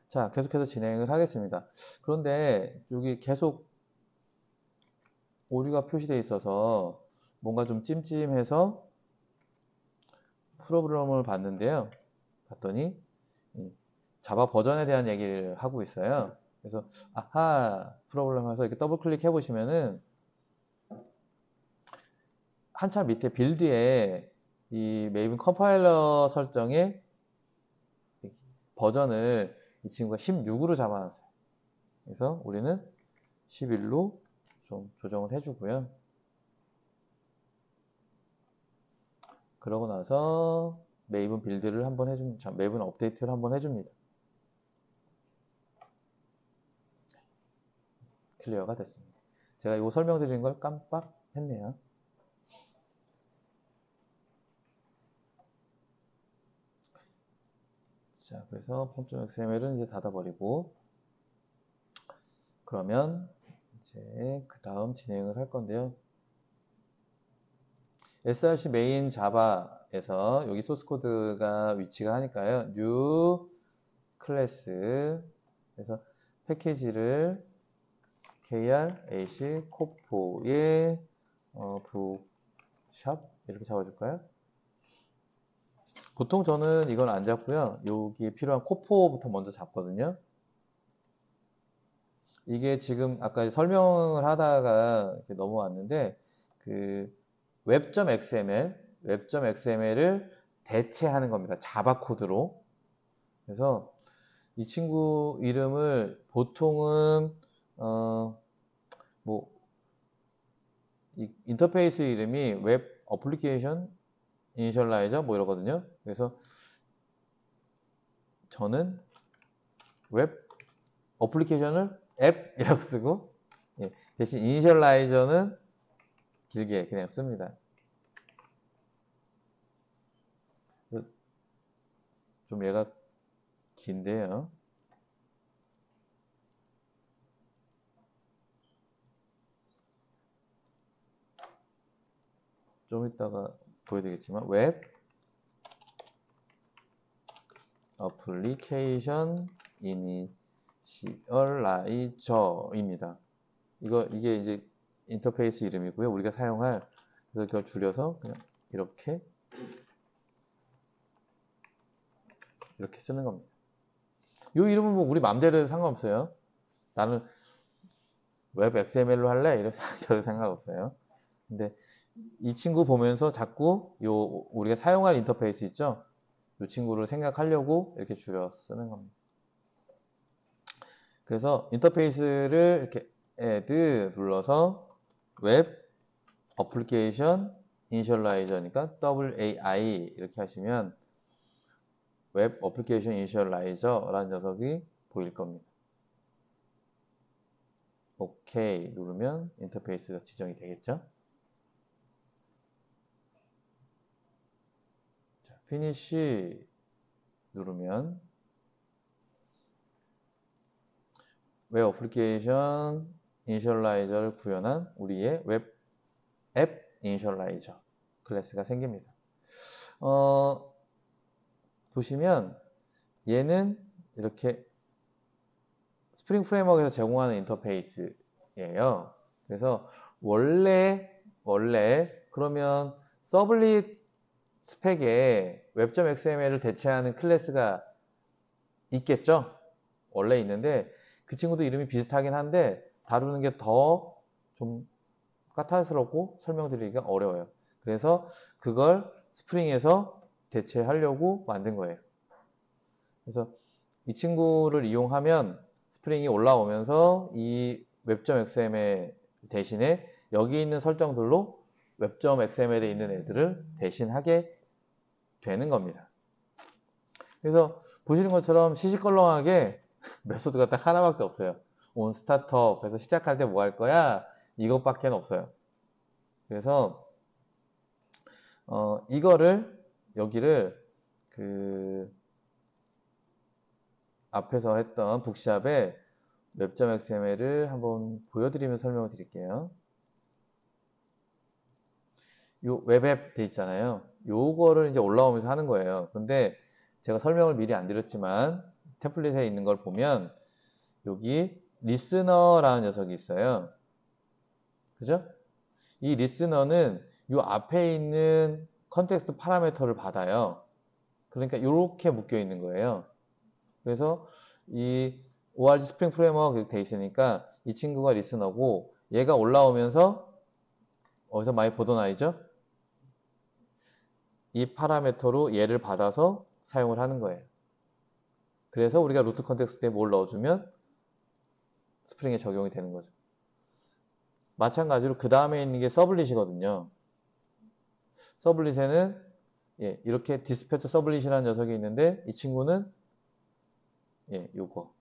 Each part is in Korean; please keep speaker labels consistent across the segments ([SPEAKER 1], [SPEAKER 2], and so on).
[SPEAKER 1] 자, 계속해서 진행을 하겠습니다. 그런데 여기 계속 오류가 표시되어 있어서 뭔가 좀 찜찜해서 프로그램을 봤는데요. 봤더니 자바 버전에 대한 얘기를 하고 있어요. 그래서 아하 프로그램에서 이렇게 더블 클릭해 보시면은 한참 밑에 빌드에 이 메이븐 컴파일러 설정에 버전을 이 친구가 16으로 잡아놨어요. 그래서 우리는 11로 좀 조정을 해주고요. 그러고 나서 메이븐 빌드를 한번 해줍니다. 메이븐 업데이트를 한번 해줍니다. 클리어가 됐습니다. 제가 이거 설명드리는 걸 깜빡했네요. 자, 그래서 폼.xml은 이제 닫아버리고 그러면 이제 그 다음 진행을 할 건데요. src 메인 자바에서 여기 소스 코드가 위치가 하니까요. new 클래스 그래서 패키지를 kr ac 코포의 북샵 이렇게 잡아줄까요? 보통 저는 이건 안 잡고요. 여기 필요한 코포부터 먼저 잡거든요. 이게 지금 아까 설명을 하다가 이렇게 넘어왔는데 그 웹.xml을 대체하는 겁니다. 자바 코드로. 그래서 이 친구 이름을 보통은 뭐 인터페이스 이름이 웹 어플리케이션 이니셜라이저 뭐 이러거든요. 그래서 저는 웹 어플리케이션을 앱이라고 쓰고 대신 이니셜라이저는 길게 그냥 씁니다. 좀 얘가 긴데요. 좀 이따가 보여드리겠지만 웹 어플리케이션 이니셜라이저입니다. 이게 이제 인터페이스 이름이고요. 우리가 사용할 그래서 이걸 줄여서 그냥 이렇게 쓰는 겁니다. 이 이름은 뭐 우리 맘대로 상관없어요. 나는 웹 XML로 할래? 이런 저도 상관없어요. 근데 이 친구 보면서 자꾸 우리가 사용할 인터페이스 있죠? 이 친구를 생각하려고 이렇게 줄여 쓰는 겁니다. 그래서 인터페이스를 이렇게 add 눌러서 웹 어플리케이션 이니셜라이저니까 WAI 이렇게 하시면 웹 어플리케이션 이니셜라이저라는 녀석이 보일 겁니다. 오케이 누르면 인터페이스가 지정이 되겠죠? 자, 피니쉬 누르면 웹 어플리케이션 이니셜라이저를 구현한 우리의 웹 앱 이니셜라이저 클래스가 생깁니다. 보시면 얘는 이렇게 스프링 프레임워크에서 제공하는 인터페이스예요. 그래서 원래 그러면 서블릿 스펙에 웹.xml을 대체하는 클래스가 있겠죠? 원래 있는데 그 친구도 이름이 비슷하긴 한데 다루는 게 더 좀 까탈스럽고 설명드리기가 어려워요. 그래서 그걸 스프링에서 대체하려고 만든 거예요. 그래서 이 친구를 이용하면 스프링이 올라오면서 이 웹.xml 대신에 여기 있는 설정들로 웹.xml에 있는 애들을 대신하게 되는 겁니다. 그래서 보시는 것처럼 시시껄렁하게 메소드가 딱 하나밖에 없어요. 온 스타트업 해서 시작할 때 뭐 할 거야? 이것밖에 없어요. 그래서 여기를 그 앞에서 했던 북샵의 웹.xml을 한번 보여드리면서 설명을 드릴게요. 요 웹앱 돼 있잖아요. 요거를 이제 올라오면서 하는 거예요. 근데 제가 설명을 미리 안 드렸지만 템플릿에 있는 걸 보면 여기 리스너라는 녀석이 있어요. 그죠? 이 리스너는 이 앞에 있는 컨텍스트 파라미터를 받아요. 그러니까 이렇게 묶여 있는 거예요. 그래서 이 ORG 스프링 프레임워크 돼 있으니까 이 친구가 리스너고 얘가 올라오면서 어디서 많이 보던 아이죠? 이 파라미터로 얘를 받아서 사용을 하는 거예요. 그래서 우리가 루트 컨텍스트에 뭘 넣어주면 스프링에 적용이 되는 거죠. 마찬가지로 그 다음에 있는 게 서블릿이거든요. 서블릿에는 이렇게 디스패처 서블릿이라는 녀석이 있는데 이 친구는 요거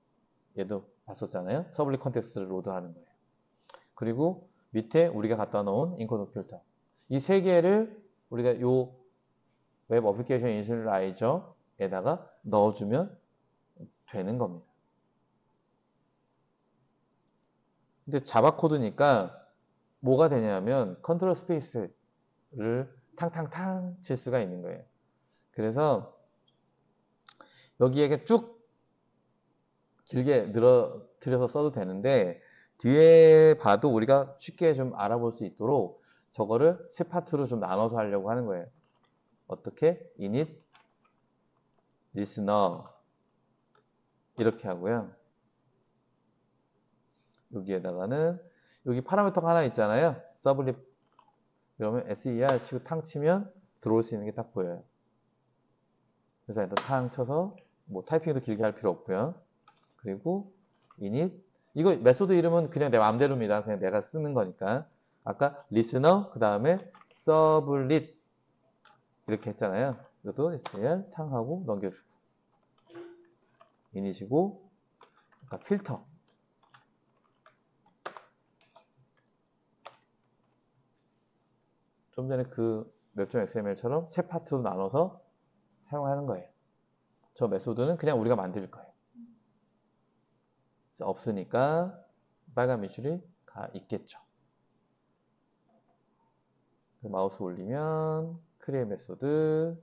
[SPEAKER 1] 얘도 봤었잖아요. 서블릿 컨텍스트를 로드하는 거예요. 그리고 밑에 우리가 갖다 놓은 인코더 필터 이 세 개를 우리가 요 웹 어플리케이션 이니셜라이저에다가 넣어주면 되는 겁니다. 근데 자바 코드니까 뭐가 되냐면 컨트롤 스페이스를 탕탕탕 칠 수가 있는 거예요. 그래서 여기에 쭉 길게 늘어뜨려서 써도 되는데 뒤에 봐도 우리가 쉽게 좀 알아볼 수 있도록 저거를 세 파트로 좀 나눠서 하려고 하는 거예요. 어떻게? init, listener 이렇게 하고요. 여기에다가는 여기 파라미터가 하나 있잖아요. 서블립 그러면 ser 치고 탕 치면 들어올 수 있는 게 딱 보여요. 그래서 일단 탕 쳐서 뭐 타이핑도 길게 할 필요 없고요. 그리고 init 이거 메소드 이름은 그냥 내 마음대로입니다. 그냥 내가 쓰는 거니까. 아까 listener 그 다음에 sublit 이렇게 했잖아요. 이것도 ser 탕 하고 넘겨주고 init이고 아까 필터 좀 전에 그 웹.xml처럼 세 파트로 나눠서 사용하는 거예요. 저 메소드는 그냥 우리가 만들 거예요. 없으니까 빨간 밑줄이 가 있겠죠. 마우스 올리면 create 메소드,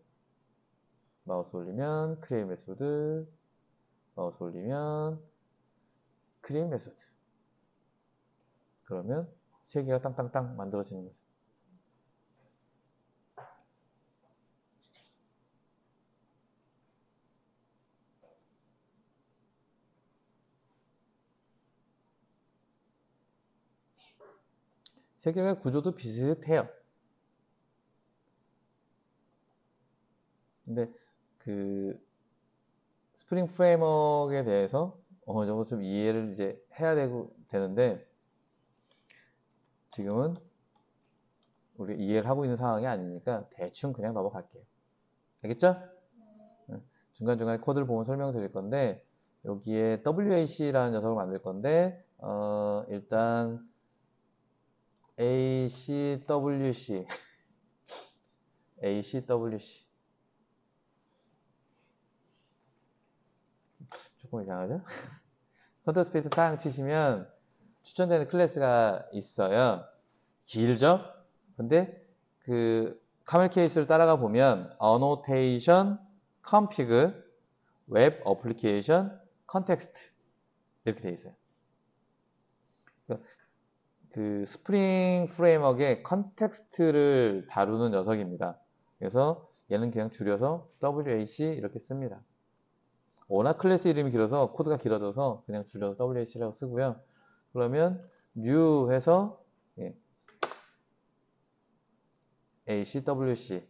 [SPEAKER 1] 마우스 올리면 create 메소드, 마우스 올리면 create 메소드. 그러면 세 개가 땅땅땅 만들어지는 거죠. 세 개가 구조도 비슷해요. 근데 그 스프링 프레임워크에 대해서 어느 정도 좀 이해를 이제 해야 되는데 지금은 우리 이해를 하고 있는 상황이 아니니까 대충 그냥 넘어갈게요. 알겠죠? 중간중간에 코드를 보면 설명드릴 건데 여기에 WAC라는 녀석을 만들 건데 일단 ACWC ACWC 조금 이상하죠? 컨트롤 스페이스 탕 치시면 추천되는 클래스가 있어요. 길죠? 근데 그 카멜 케이스를 따라가 보면 annotation, config, 웹 어플리케이션, 컨텍스트 이렇게 돼 있어요. 그 스프링 프레임워크의 컨텍스트를 다루는 녀석입니다. 그래서 얘는 그냥 줄여서 WAC 이렇게 씁니다. 워낙 클래스 이름이 길어서 코드가 길어져서 그냥 줄여서 WAC라고 쓰고요. 그러면 new 해서 ACWC를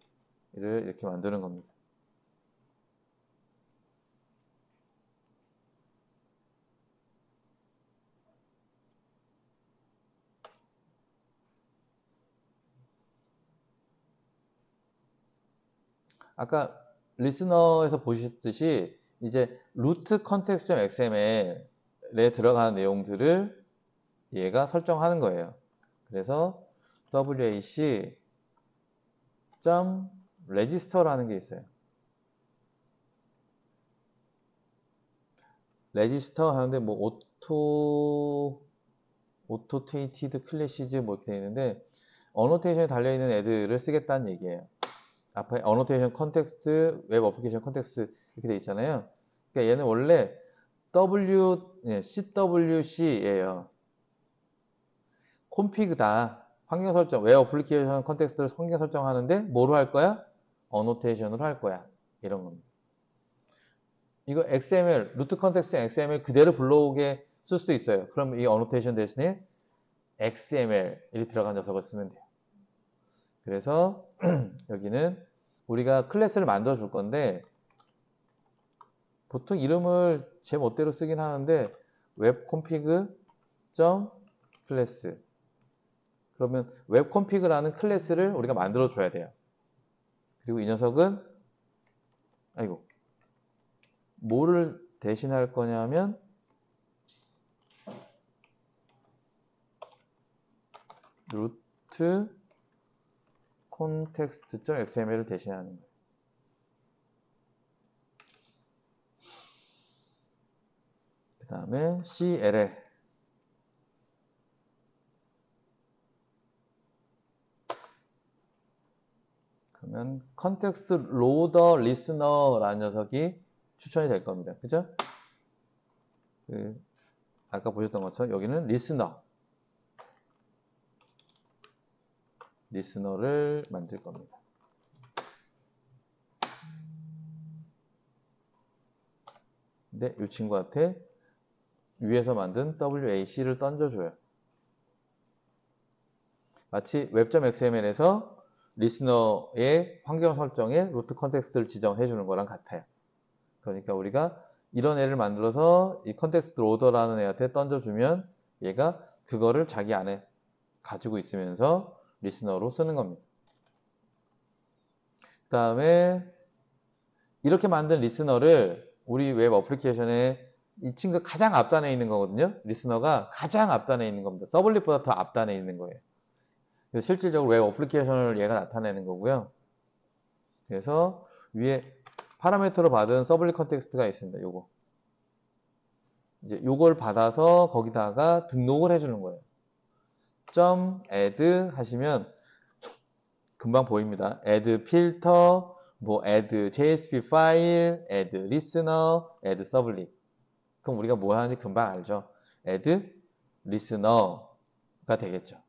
[SPEAKER 1] 이렇게 만드는 겁니다. 아까 리스너에서 보셨듯이 이제 루트 context.xml에 들어가는 내용들을 얘가 설정하는 거예요. 그래서 wac.register라는 게 있어요. register 하는데 뭐 auto-tated clashes 뭐 이렇게 되어 있는데 annotation에 달려있는 애들을 쓰겠다는 얘기예요. 앞에 annotation 컨텍스트, 웹 어플리케이션 컨텍스트 이렇게 돼 있잖아요. 그러니까 얘는 원래 CWC예요. 콘피그다. 환경 설정, 웹 어플리케이션 컨텍스트를 환경 설정하는데 뭐로 할 거야? 어노테이션으로 할 거야. 이런 겁니다. 이거 XML, 루트 컨텍스트 XML 그대로 불러오게 쓸 수도 있어요. 그럼 이 어노테이션 대신에 XML이 들어간 녀석을 쓰면 돼요. 그래서 여기는 우리가 클래스를 만들어 줄 건데 보통 이름을 제 멋대로 쓰긴 하는데 webconfig.class 그러면 webconfig라는 클래스를 우리가 만들어 줘야 돼요. 그리고 이 녀석은 아이고 뭐를 대신할 거냐면 루트 context.xml을 대신하는 거예요. 그 다음에 CLL 그러면 컨텍스트 로더 리스너라는 녀석이 추천이 될 겁니다. 그죠? 아까 보셨던 것처럼 여기는 리스너를 만들 겁니다. 근데 이 친구한테 위에서 만든 WAC를 던져줘요. 마치 web.xml에서 리스너의 환경 설정에 루트 컨텍스트를 지정해 주는 거랑 같아요. 그러니까 우리가 이런 애를 만들어서 이 컨텍스트 로더라는 애한테 던져주면 얘가 그거를 자기 안에 가지고 있으면서 리스너로 쓰는 겁니다. 그 다음에 이렇게 만든 리스너를 우리 웹 어플리케이션에 이 친구가 가장 앞단에 있는 거거든요. 리스너가 가장 앞단에 있는 겁니다. 서블릿보다 더 앞단에 있는 거예요. 그래서 실질적으로 웹 어플리케이션을 얘가 나타내는 거고요. 그래서 위에 파라미터로 받은 서블릿 컨텍스트가 있습니다. 요거. 이제 요걸 받아서 거기다가 등록을 해주는 거예요. .add 하시면 금방 보입니다. add filter, 뭐 add JSP 파일, add listener, add sublit. 그럼 우리가 뭐 하는지 금방 알죠. add listener가 되겠죠.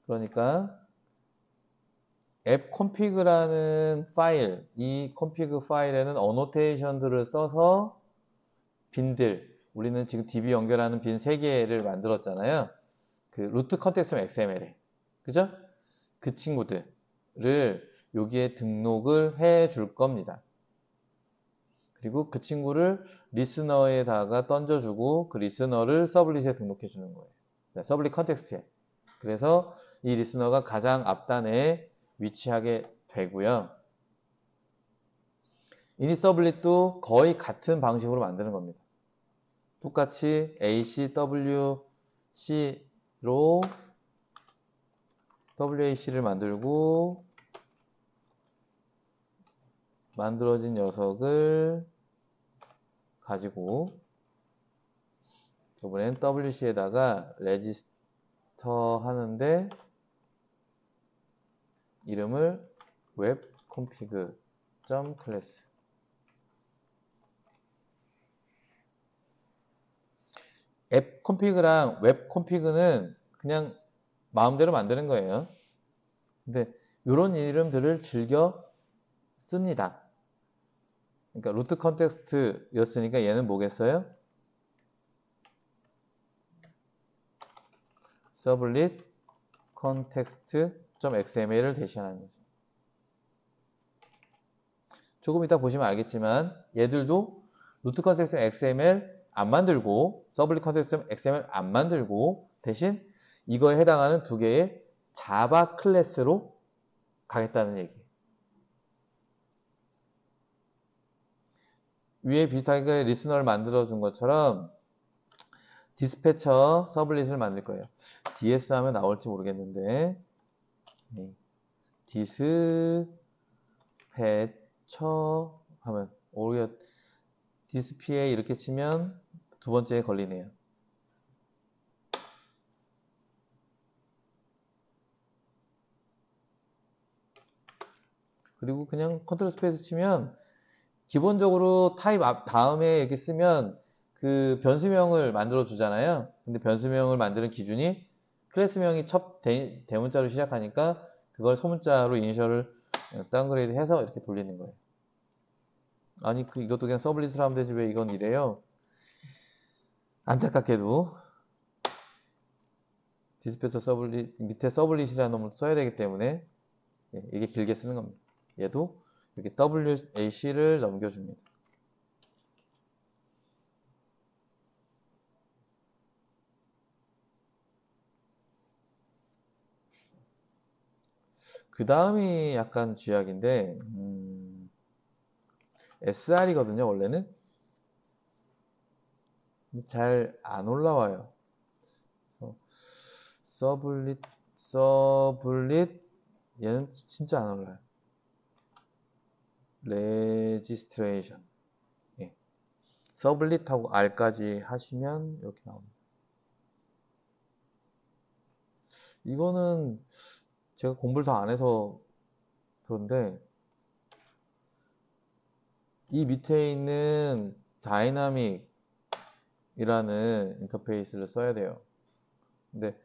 [SPEAKER 1] 그러니까 앱 config라는 파일, 이 config 파일에는 어노테이션들을 써서 빈들, 우리는 지금 DB 연결하는 빈 3개를 만들었잖아요. 그 루트 컨텍스트 XML에. 그죠? 그 친구들을 여기에 등록을 해 줄 겁니다. 그리고 그 친구를 리스너에다가 던져주고 그 리스너를 서블릿에 등록해 주는 거예요. 서블릿 컨텍스트에. 그래서 이 리스너가 가장 앞단에 위치하게 되고요. 이니 서블릿도 거의 같은 방식으로 만드는 겁니다. 똑같이 ACWC로 WAC를 만들고 만들어진 녀석을 가지고 이번엔 WC에다가 레지스터 하는데 이름을 webconfig.class 앱 콘피그랑 웹 콘피그는 그냥 마음대로 만드는 거예요. 근데 이런 이름들을 즐겨 씁니다. 그러니까 루트 컨텍스트였으니까 얘는 뭐겠어요? 서블릿 context.xml을 대신하는 거죠. 조금 이따 보시면 알겠지만 얘들도 루트 컨텍스트 XML 안 만들고 서블릿 컨텍스트 XML 안 만들고 대신 이거에 해당하는 2개의 자바 클래스로 가겠다는 얘기예요. 위에 비슷하게 리스너를 만들어 준 것처럼 디스패처 서블릿을 만들 거예요. DS 하면 나올지 모르겠는데 디스패처 하면 오히려 디스PA 이렇게 치면 두 번째에 걸리네요. 그리고 그냥 컨트롤 스페이스 치면 기본적으로 타입 다음에 이렇게 쓰면 그 변수명을 만들어 주잖아요. 근데 변수명을 만드는 기준이 클래스명이 첫 대문자로 시작하니까 그걸 소문자로 이니셜을 다운그레이드 해서 이렇게 돌리는 거예요. 아니 이것도 그냥 서블릿으로 하면 되지 왜 이건 이래요? 안타깝게도 디스패서 서블릿 밑에 서블릿이라는 놈을 써야 되기 때문에 이게 길게 쓰는 겁니다. 얘도 이렇게 WAC를 넘겨줍니다. 그 다음이 약간 쥐약인데 SR이거든요 원래는. 잘 안 올라와요. 서블릿 얘는 진짜 안 올라요. 레지스트레이션 서블릿하고 R까지 하시면 이렇게 나옵니다. 이거는 제가 공부를 더 안 해서 그런데 이 밑에 있는 다이나믹이라는 인터페이스를 써야 돼요. 근데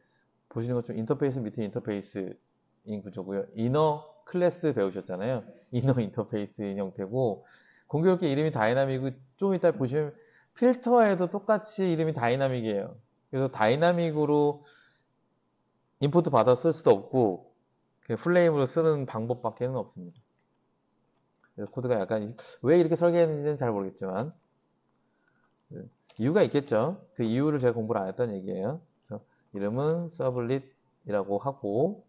[SPEAKER 1] 보시는 것처럼 인터페이스 밑에 인터페이스인 구조고요. 이너 클래스 배우셨잖아요. 이너 인터페이스인 형태고 공교롭게 이름이 다이나믹이고 좀 이따 보시면 필터에도 똑같이 이름이 다이나믹이에요. 그래서 다이나믹으로 임포트 받아 쓸 수도 없고 플레임으로 쓰는 방법밖에는 없습니다. 그래서 코드가 약간 왜 이렇게 설계했는지는 잘 모르겠지만 이유가 있겠죠. 그 이유를 제가 공부를 안 했다는 얘기예요. 그래서 이름은 서블릿이라고 하고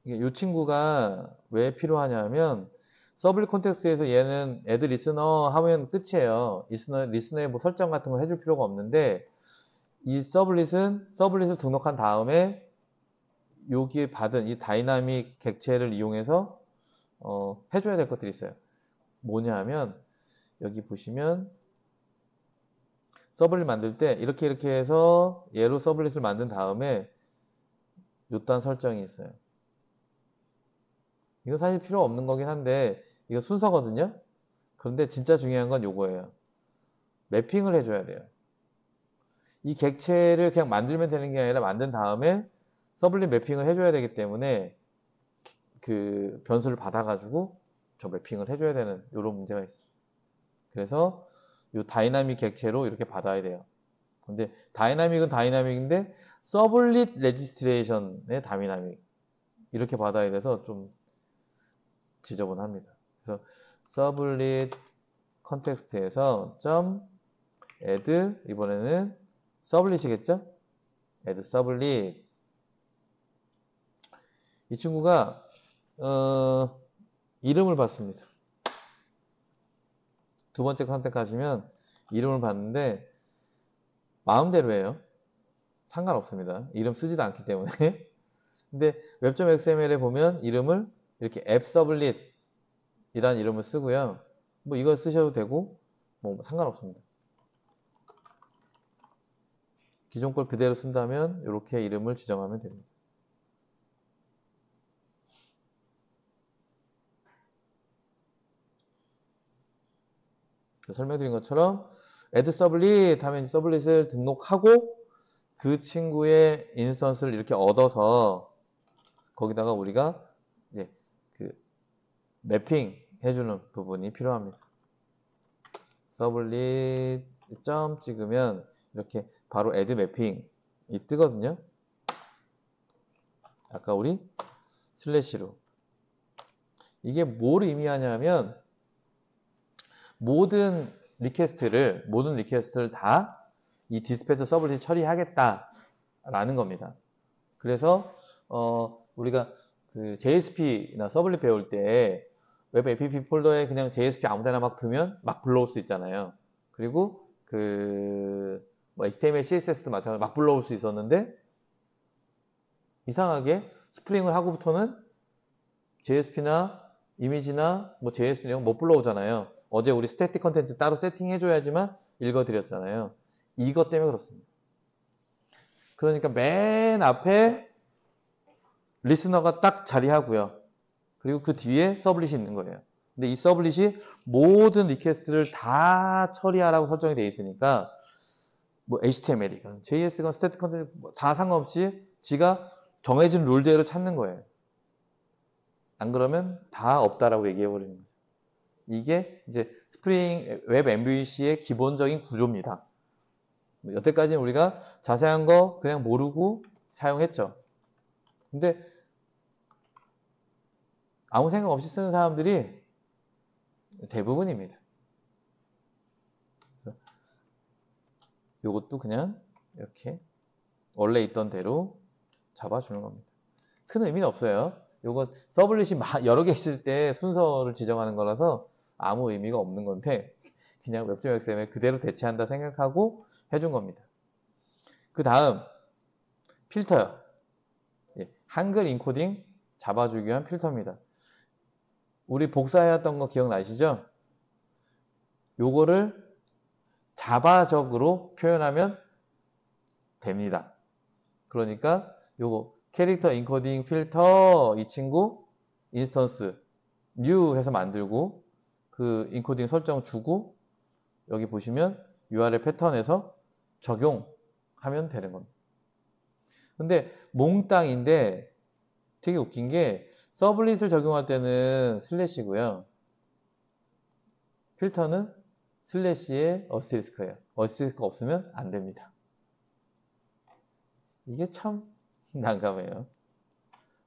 [SPEAKER 1] 이 친구가 왜 필요하냐면 서블릿 콘텍스트에서 얘는 add listener 하면 끝이에요. 리스너의 뭐 설정 같은 거 해줄 필요가 없는데 이 서블릿을 등록한 다음에 여기에 받은 이 다이나믹 객체를 이용해서 해줘야 될 것들이 있어요. 뭐냐 하면 여기 보시면 서블릿 만들 때 이렇게 해서 얘로 서블릿을 만든 다음에 요딴 설정이 있어요. 이거 사실 필요 없는 거긴 한데 이거 순서거든요. 그런데 진짜 중요한 건 요거예요. 매핑을 해줘야 돼요. 이 객체를 그냥 만들면 되는 게 아니라 만든 다음에 서블릿 매핑을 해줘야 되기 때문에 그 변수를 받아가지고 저 매핑을 해줘야 되는 이런 문제가 있어요. 그래서 이 다이나믹 객체로 이렇게 받아야 돼요. 근데 다이나믹은 다이나믹인데 서블릿 레지스트레이션의 다이나믹 이렇게 받아야 돼서 좀 지저분합니다. 그래서 서블릿 컨텍스트에서 add 이번에는 서블릿이겠죠? add 서블릿 이 친구가 이름을 받습니다. 두 번째 선택하시면 이름을 받는데 마음대로 해요. 상관없습니다. 이름 쓰지도 않기 때문에. 근데 웹.xml에 보면 이름을 이렇게 앱 서블릿 이란 이름을 쓰고요. 뭐 이걸 쓰셔도 되고 뭐 상관없습니다. 기존 걸 그대로 쓴다면 이렇게 이름을 지정하면 됩니다. 설명드린 것처럼 add 서블릿 하면 서블릿을 등록하고 그 친구의 인스턴스를 이렇게 얻어서 거기다가 우리가 이제 그 매핑 해주는 부분이 필요합니다. 서블릿 점 찍으면 이렇게 바로 add 매핑이 뜨거든요. 아까 우리 슬래시로 이게 뭘 의미하냐면 모든 리퀘스트를 다 이 디스패처 서블릿 처리하겠다라는 겁니다. 그래서 우리가 그 JSP나 서블릿 배울 때 웹 app 폴더에 그냥 JSP 아무데나 막 두면 막 불러올 수 있잖아요. 그리고 그 뭐 HTML, CSS도 마찬가지로 막 불러올 수 있었는데 이상하게 스프링을 하고부터는 JSP나 이미지나 뭐 JS 내용 못 불러오잖아요. 어제 우리 스태틱 컨텐츠 따로 세팅해줘야지만 읽어드렸잖아요. 이것 때문에 그렇습니다. 그러니까 맨 앞에 리스너가 딱 자리하고요. 그리고 그 뒤에 서블릿이 있는 거예요. 근데 이 서블릿이 모든 리퀘스트를 다 처리하라고 설정이 되어 있으니까 뭐 HTML이건 JS건 스태틱 컨텐츠 다 상관없이 지가 정해진 룰대로 찾는 거예요. 안 그러면 다 없다라고 얘기해버리는 거죠. 이게 이제 스프링 웹 MVC의 기본적인 구조입니다. 여태까지는 우리가 자세한 거 그냥 모르고 사용했죠. 근데 아무 생각 없이 쓰는 사람들이 대부분입니다. 요것도 그냥 이렇게 원래 있던 대로 잡아주는 겁니다. 큰 의미는 없어요. 요거 서블릿이 여러 개 있을 때 순서를 지정하는 거라서 아무 의미가 없는 건데 그냥 웹.xml 그대로 대체한다 생각하고 해준 겁니다. 그 다음 필터요. 한글 인코딩 잡아주기 위한 필터입니다. 우리 복사해왔던 거 기억나시죠? 요거를 자바적으로 표현하면 됩니다. 그러니까 요거 캐릭터 인코딩 필터 이 친구 인스턴스 new 해서 만들고 그 인코딩 설정 주고 여기 보시면 URL 패턴에서 적용하면 되는 겁니다. 근데 몽땅인데 되게 웃긴 게 서블릿을 적용할 때는 슬래시고요. 필터는 슬래시에 어스테리스크예요. 어스테리스크가 없으면 안 됩니다. 이게 참 난감해요.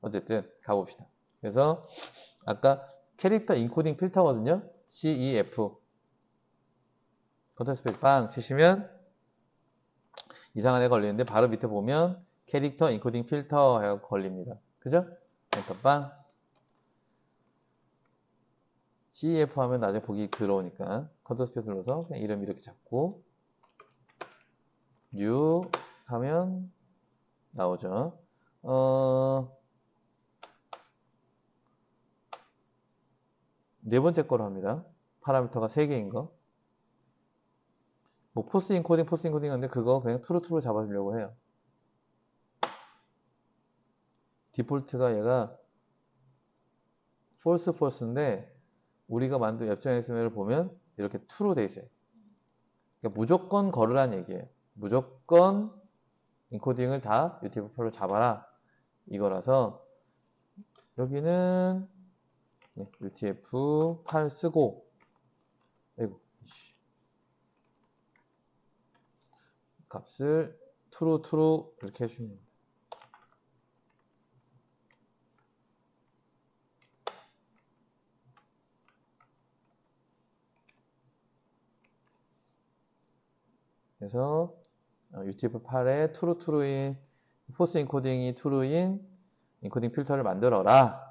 [SPEAKER 1] 어쨌든 가봅시다. 그래서 아까 캐릭터 인코딩 필터거든요. CEF 컨트롤 스페이스 빵 치시면 이상한 애 걸리는데 바로 밑에 보면 캐릭터 인코딩 필터 해서 걸립니다. 그죠? 엔터 빵. CEF 하면 나중에 보기 더러우니까 컨트롤 스페이스 눌러서 그냥 이름 이렇게 잡고 new 하면 나오죠. 네 번째 거로 합니다. 파라미터가 3개인 거. 뭐 포스 인코딩 하는데 그거 그냥 트루트루 잡아주려고 해요. 디폴트가 얘가 false인데 우리가 만든 웹.xml을 보면 이렇게 true로 돼 있어요. 그러니까 무조건 걸으란 얘기예요. 무조건 인코딩을 다 UTF-8로 잡아라 이거라서 여기는 UTF-8 쓰고 아이고 값을 true 이렇게 해주면 됩니다. 그래서 UTF-8에 true인 포스 인코딩이 true인 인코딩 필터를 만들어라.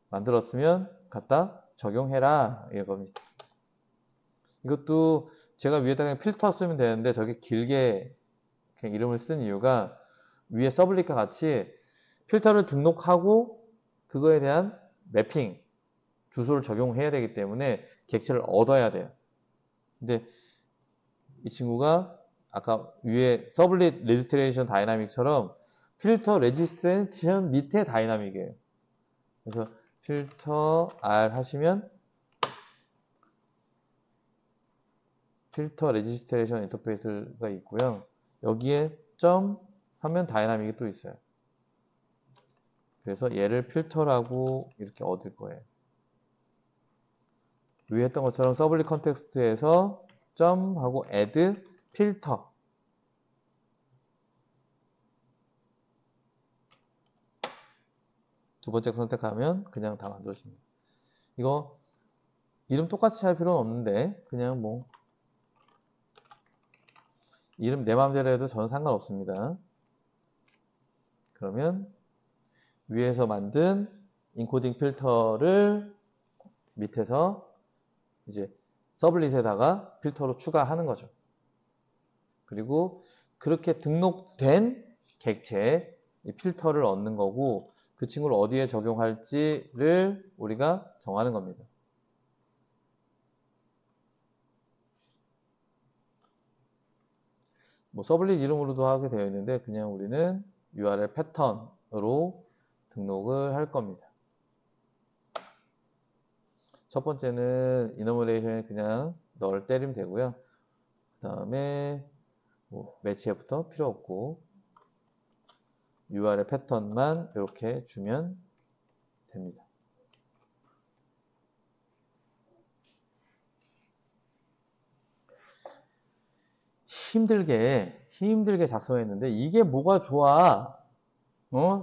[SPEAKER 1] 만들었으면 갖다 적용해라 이겁니다. 이것도 제가 위에다가 그냥 필터 쓰면 되는데 저게 길게 그냥 이름을 쓴 이유가 위에 서블릿과 같이 필터를 등록하고 그거에 대한 매핑 주소를 적용해야 되기 때문에 객체를 얻어야 돼요. 근데 이 친구가 아까 위에 서블릿 레지스트레이션 다이나믹처럼 필터 레지스트레이션 밑에 다이나믹이에요. 그래서 필터 R 하시면 필터 레지스트레이션 인터페이스가 있고요. 여기에 점 하면 다이나믹이 또 있어요. 그래서 얘를 필터라고 이렇게 얻을 거예요. 위에 했던 것처럼 서블릿 컨텍스트에서 점 하고 add 필터 두 번째 선택하면 그냥 다 만들어집니다. 이거 이름 똑같이 할 필요는 없는데 그냥 뭐 이름 내 마음대로 해도 저는 상관없습니다. 그러면 위에서 만든 인코딩 필터를 밑에서 이제 서블릿에다가 필터로 추가하는 거죠. 그리고 그렇게 등록된 객체 이 필터를 얻는 거고 그 친구를 어디에 적용할지를 우리가 정하는 겁니다. 뭐 서블릿 이름으로도 하게 되어 있는데 그냥 우리는 URL 패턴으로 등록을 할 겁니다. 첫 번째는 이너머레이션에 그냥 널 때리면 되고요. 그 다음에 뭐 매치앱부터 필요 없고 URL 패턴만 이렇게 주면 됩니다. 힘들게 작성했는데 이게 뭐가 좋아?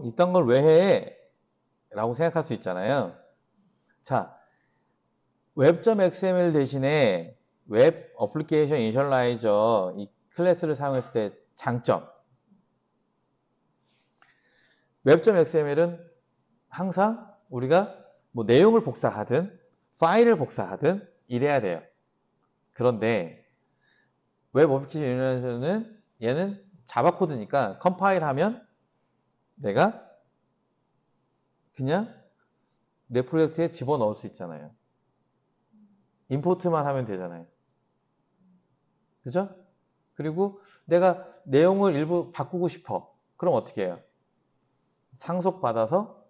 [SPEAKER 1] 이딴 걸 왜 해? 라고 생각할 수 있잖아요. 자, web.xml 대신에 웹 어플리케이션 이니셜라이저 이 클래스를 사용했을 때 장점. web.xml은 항상 우리가 뭐 내용을 복사하든 파일을 복사하든 이래야 돼요. 그런데 웹 어플리케이션 이니셜라이저는 얘는 자바 코드니까 컴파일하면 내가 그냥 내 프로젝트에 집어넣을 수 있잖아요. 임포트만 하면 되잖아요. 그죠? 그리고 내가 내용을 일부 바꾸고 싶어. 그럼 어떻게 해요? 상속받아서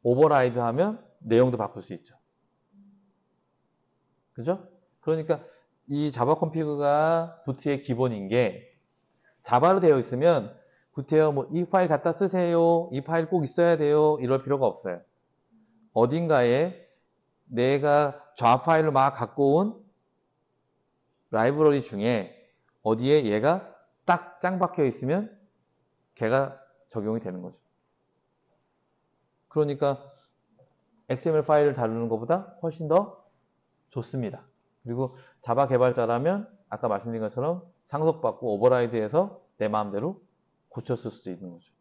[SPEAKER 1] 오버라이드 하면 내용도 바꿀 수 있죠. 그죠? 그러니까 이 자바 컴피그가 부트의 기본인 게 자바로 되어 있으면 구태여 뭐 이 파일 갖다 쓰세요. 이 파일 꼭 있어야 돼요. 이럴 필요가 없어요. 어딘가에 내가 좌 파일을 막 갖고 온 라이브러리 중에 어디에 얘가 딱 짱 박혀 있으면 걔가 적용이 되는 거죠. 그러니까 XML 파일을 다루는 것보다 훨씬 더 좋습니다. 그리고 자바 개발자라면 아까 말씀드린 것처럼 상속받고 오버라이드해서 내 마음대로 고쳤을 수도 있는 거죠.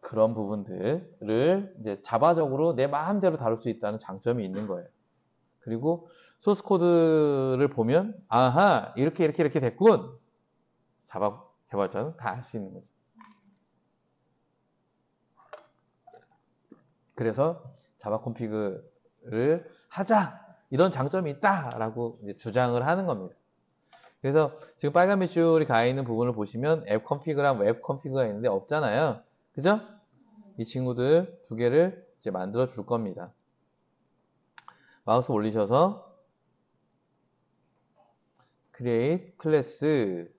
[SPEAKER 1] 그런 부분들을 이제 자바적으로 내 마음대로 다룰 수 있다는 장점이 있는 거예요. 그리고 소스 코드를 보면 아하 이렇게 됐군. 자바 개발자는 다 알 수 있는 거죠. 그래서 자바 콘피그를 하자 이런 장점이 있다라고 이제 주장을 하는 겁니다. 그래서 지금 빨간 밑줄이 가 있는 부분을 보시면 앱 콘피그랑 웹 콘피그가 있는데 없잖아요. 그죠? 이 친구들 두 개를 이제 만들어 줄 겁니다. 마우스 올리셔서 create 클래스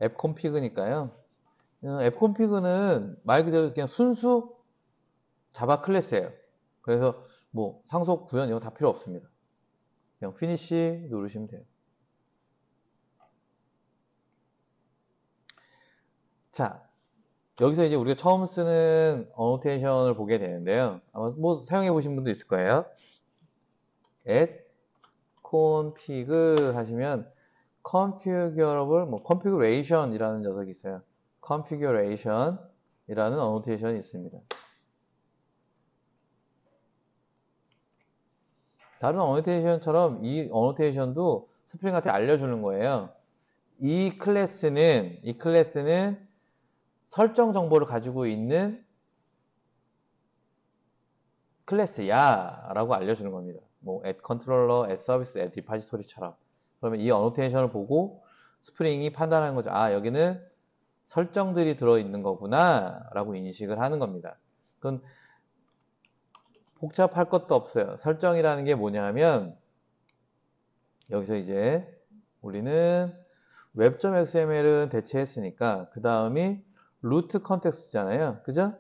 [SPEAKER 1] 앱 콘피그니까요. 앱 콘피그는 말 그대로 그냥 순수 자바 클래스예요. 그래서 뭐 상속 구현 이런 거 다 필요 없습니다. 그냥 피니시 누르시면 돼요. 자, 여기서 이제 우리가 처음 쓰는 어노테이션을 보게 되는데요. 아마 뭐 사용해 보신 분도 있을 거예요. add config 하시면 configurable, 뭐 configuration이라는 녀석이 있어요. configuration이라는 어노테이션이 있습니다. 다른 어노테이션처럼 이 어노테이션도 스프링한테 알려주는 거예요. 이 클래스는 설정 정보를 가지고 있는 클래스야 라고 알려주는 겁니다. 뭐 add controller, add service, add repository처럼. 그러면 이 어노테이션을 보고 스프링이 판단하는 거죠. 아, 여기는 설정들이 들어있는 거구나 라고 인식을 하는 겁니다. 그건 복잡할 것도 없어요. 설정이라는 게 뭐냐면 여기서 이제 우리는 web.xml은 대체했으니까 그 다음이 루트 컨텍스트잖아요. 그죠?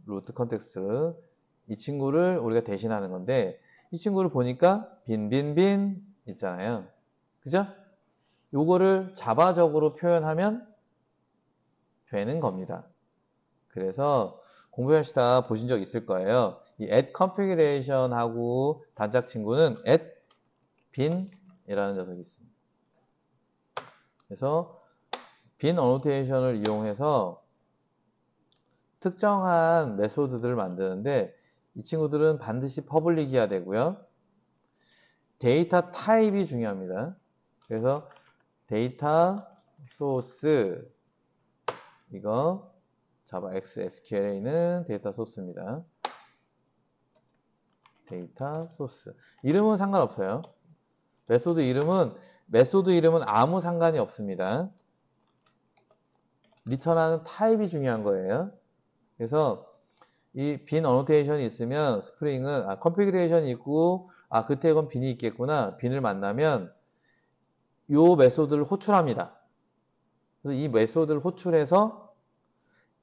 [SPEAKER 1] 루트 컨텍스트. 이 친구를 우리가 대신하는 건데 이 친구를 보니까 빈 있잖아요. 그죠? 요거를 자바적으로 표현하면 되는 겁니다. 그래서 공부하시다 보신 적 있을 거예요. 이 add configuration 하고 단짝 친구는 add bin이라는 녀석이 있습니다. 그래서 bin 어노테이션을 이용해서 특정한 메소드들을 만드는데 이 친구들은 반드시 퍼블릭이어야 되고요. 데이터 타입이 중요합니다. 그래서 데이터 소스 이거 자바 X SQL에 있는 데이터 소스입니다. 데이터 소스. 이름은 상관없어요. 메소드 이름은 아무 상관이 없습니다. 리턴하는 타입이 중요한 거예요. 그래서 이 빈 어노테이션이 있으면 스프링은 컨피그레이션이 있고 그 태그는 빈이 있겠구나. 빈을 만나면 요 메소드를 호출합니다. 그래서 이 메소드를 호출해서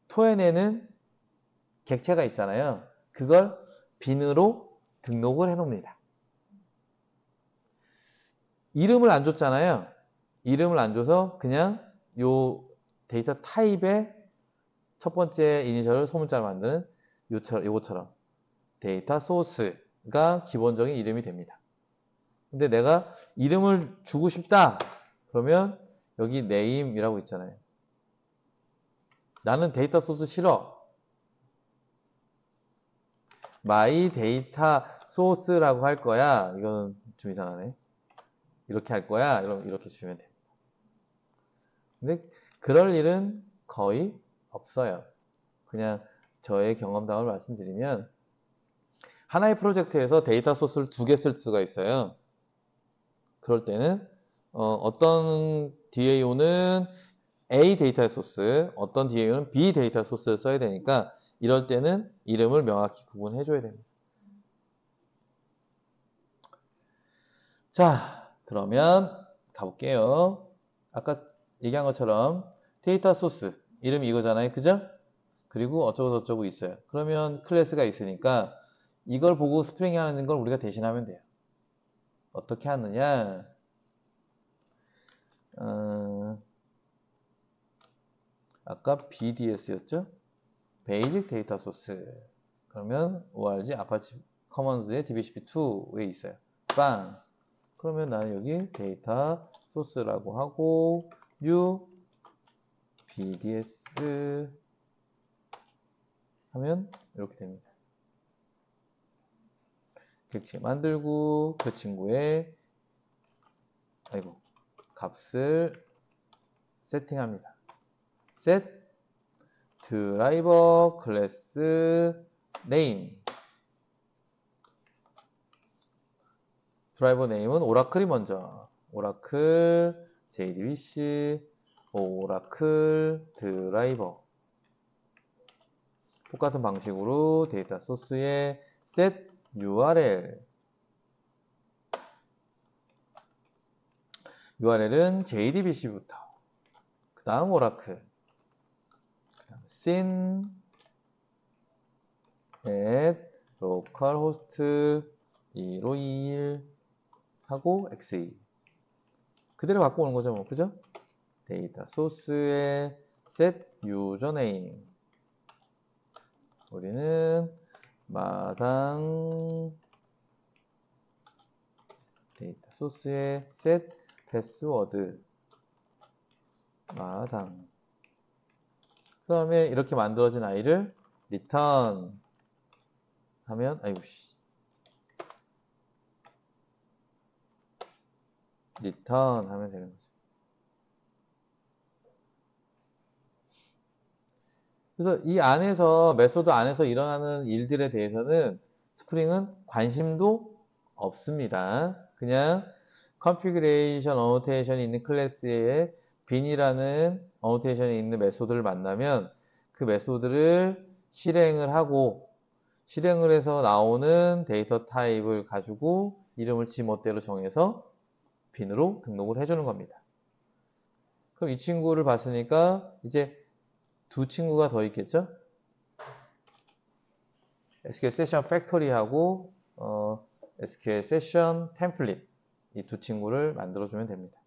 [SPEAKER 1] 토해내는 객체가 있잖아요. 그걸 빈으로 등록을 해 놓습니다. 이름을 안 줬잖아요. 이름을 안 줘서 그냥 요 데이터 타입의 첫 번째 이니셜을 소문자로 만드는 요것처럼 데이터 소스가 기본적인 이름이 됩니다. 근데 내가 이름을 주고 싶다. 그러면 여기 name이라고 있잖아요. 나는 데이터 소스 싫어. my data source라고 할 거야. 이건 좀 이상하네. 이렇게 할 거야. 이렇게 주면 됩니다. 근데 그럴 일은 거의 없어요. 그냥 저의 경험담을 말씀드리면 하나의 프로젝트에서 데이터 소스를 2개 쓸 수가 있어요. 그럴 때는 어떤 DAO는 A 데이터 소스, 어떤 DAO는 B 데이터 소스를 써야 되니까 이럴 때는 이름을 명확히 구분해 줘야 됩니다. 자, 그러면 가볼게요. 아까 얘기한 것처럼 데이터 소스 이름이 이거잖아요. 그죠? 그리고 어쩌고저쩌고 있어요. 그러면 클래스가 있으니까 이걸 보고 스프링이 하는 걸 우리가 대신하면 돼요. 어떻게 하느냐? 아까 BDS였죠? 베이직 데이터 소스. 그러면 ORG 아파치 커먼즈의 DBCP2에 있어요. 빵! 그러면 나는 여기 데이터 소스라고 하고 new BDS 하면 이렇게 됩니다. 객체 만들고 그 친구의 값을 세팅합니다. set 드라이버 클래스 name 드라이버 네임은 오라클이 먼저 오라클 JDBC 오라클 드라이버 똑같은 방식으로 데이터 소스에 set URL은 JDBC부터 그 다음 오라클 그 다음 syn at localhost 1521 하고 XE 그대로 갖고 오는 거죠, 뭐 그죠? 데이터 소스에 set username 우리는 마당 데이터 소스에 set password 마당 그 다음에 이렇게 만들어진 아이를 return 하면 return 하면 되는 거죠. 그래서 이 안에서 메소드 안에서 일어나는 일들에 대해서는 스프링은 관심도 없습니다. 그냥 configuration annotation이 있는 클래스에 bin이라는 annotation이 있는 메소드를 만나면 그 메소드를 실행을 하고 실행을 해서 나오는 데이터 타입을 가지고 이름을 지멋대로 정해서 bin으로 등록을 해주는 겁니다. 그럼 이 친구를 봤으니까 이제 두 친구가 더 있겠죠? SQL Session Factory하고 SQL Session Template 이 두 친구를 만들어주면 됩니다.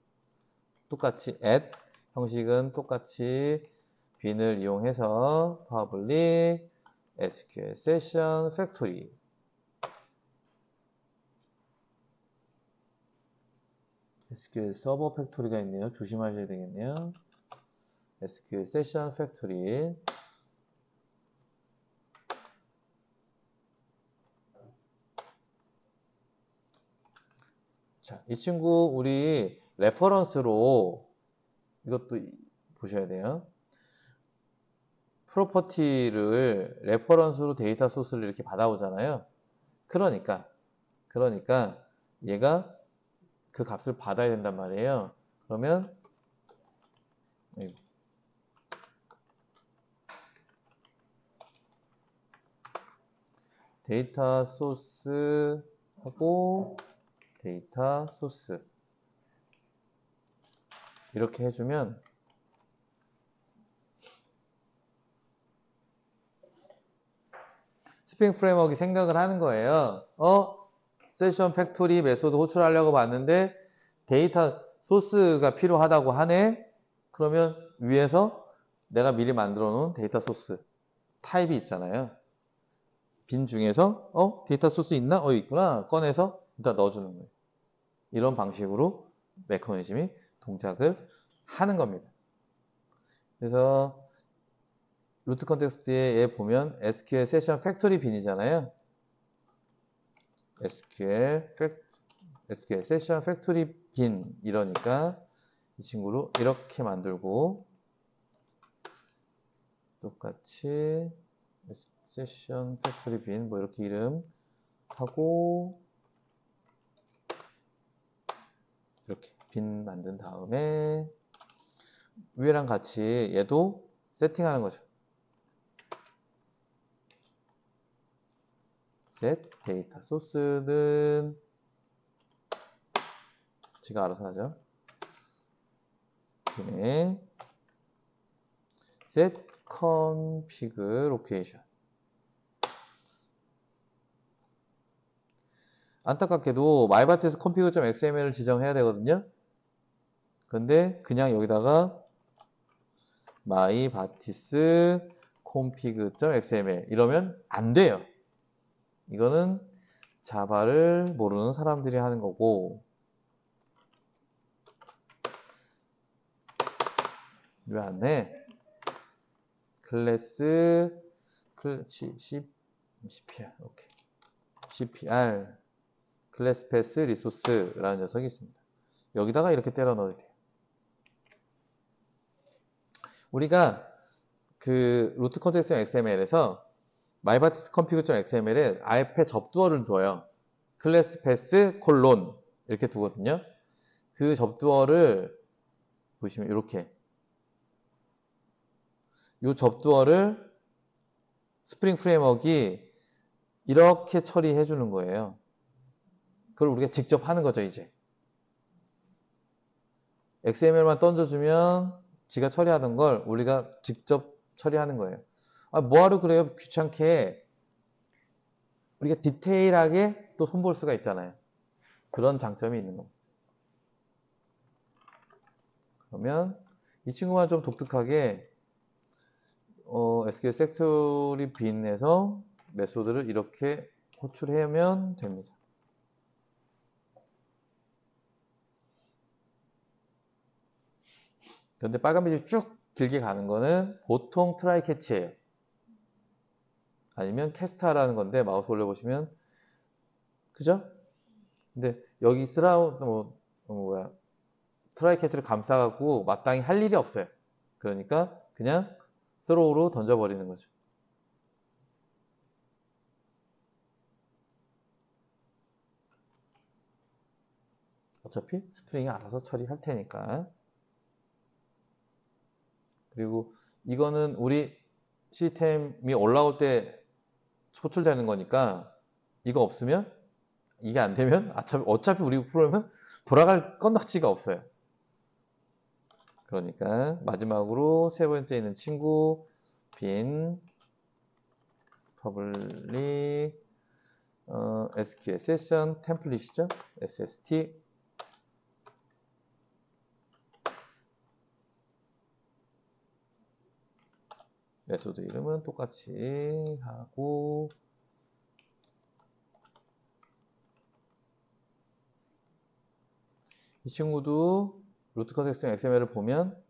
[SPEAKER 1] 똑같이 add 형식은 똑같이 bin을 이용해서 public SQL Session Factory SQL 서버 팩토리가 있네요. 조심하셔야 되겠네요. SQL Session Factory 이 친구 우리 레퍼런스로 이것도 보셔야 돼요. 프로퍼티를 레퍼런스로 데이터 소스를 이렇게 받아오잖아요. 그러니까 얘가 그 값을 받아야 된단 말이에요. 그러면 데이터 소스하고 데이터 소스 이렇게 해주면 스프링 프레임워크가 생각을 하는 거예요. 세션 팩토리 메소드 호출하려고 봤는데 데이터 소스가 필요하다고 하네. 그러면 위에서 내가 미리 만들어 놓은 데이터 소스 타입이 있잖아요. 빈 중에서 데이터 소스 있나? 있구나. 꺼내서 일단 넣어주는 거예요. 이런 방식으로 메커니즘이 동작을 하는 겁니다. 그래서 루트 컨텍스트에 얘 보면 SQL 세션 팩토리 빈이잖아요. SQL 세션 팩토리 빈 이러니까 이 친구로 이렇게 만들고 똑같이 세션 팩토리 빈 뭐 이렇게 이름 하고 이렇게 빈 만든 다음에 위에랑 같이 얘도 세팅하는 거죠. set 데이터 소스는 제가 알아서 하죠. 빈에 set config location. 안타깝게도 myBartis config.xml을 지정해야 되거든요. 근데 그냥 여기다가 myBartis config.xml 이러면 안 돼요. 이거는 자바를 모르는 사람들이 하는 거고 왜 안 해? 클래스 CPR 오케이. CPR 클래스 패스 리소스라는 녀석이 있습니다. 여기다가 이렇게 때려 넣어야 돼요. 우리가 그 루트 컨텍스트 XML에서 myBartis config.xml에 앞에 접두어를 둬요. 클래스 패스 콜론 이렇게 두거든요. 그 접두어를 보시면 이렇게 이 접두어를 스프링 프레임워크가 이렇게 처리해 주는 거예요. 그걸 우리가 직접 하는 거죠, 이제. XML만 던져주면 지가 처리하던 걸 우리가 직접 처리하는 거예요. 뭐하러 그래요? 귀찮게. 우리가 디테일하게 또 손볼 수가 있잖아요. 그런 장점이 있는 겁니다. 그러면 이 친구만 좀 독특하게 SQL 팩토리 빈에서 메소드를 이렇게 호출하면 됩니다. 그런데 빨간 빛이 쭉 길게 가는 거는 보통 트라이 캐치예요. 아니면 캐스타라는 건데 마우스 올려보시면 그죠? 근데 여기 트라이 캐치를 감싸갖고 마땅히 할 일이 없어요. 그러니까 그냥 스로우로 던져버리는 거죠. 어차피 스프링이 알아서 처리할 테니까. 그리고 이거는 우리 시스템이 올라올 때 호출되는 거니까 이거 없으면 이게 안 되면 어차피 우리 프로그램은 돌아갈 건덕지가 없어요. 그러니까 마지막으로 세 번째 있는 친구 빈 public SQL session 템플릿이죠. SST 메소드 이름은 똑같이 하고 이 친구도 루트 컨텍스트 XML을 보면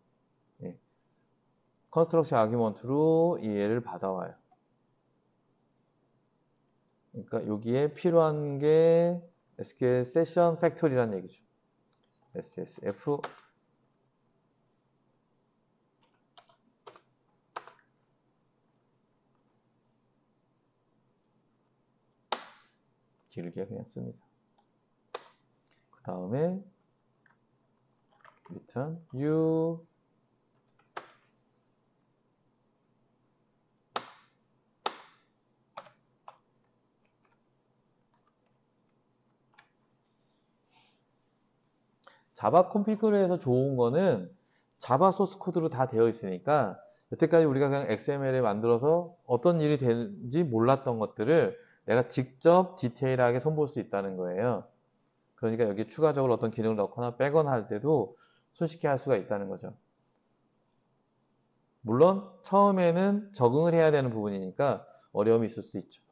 [SPEAKER 1] 컨스트럭션 아규먼트로 이 얘를 받아와요. 그러니까 여기에 필요한 게 SQL 세션 팩토리라는 얘기죠. SSF 길게 그냥 씁니다. 그 다음에 return u 자바 콘피그에서 좋은 거는 자바 소스 코드로 다 되어 있으니까 여태까지 우리가 그냥 XML에 만들어서 어떤 일이 되는지 몰랐던 것들을 내가 직접 디테일하게 손볼 수 있다는 거예요. 그러니까 여기 추가적으로 어떤 기능을 넣거나 빼거나 할 때도 손쉽게 할 수가 있다는 거죠. 물론 처음에는 적응을 해야 되는 부분이니까 어려움이 있을 수 있죠.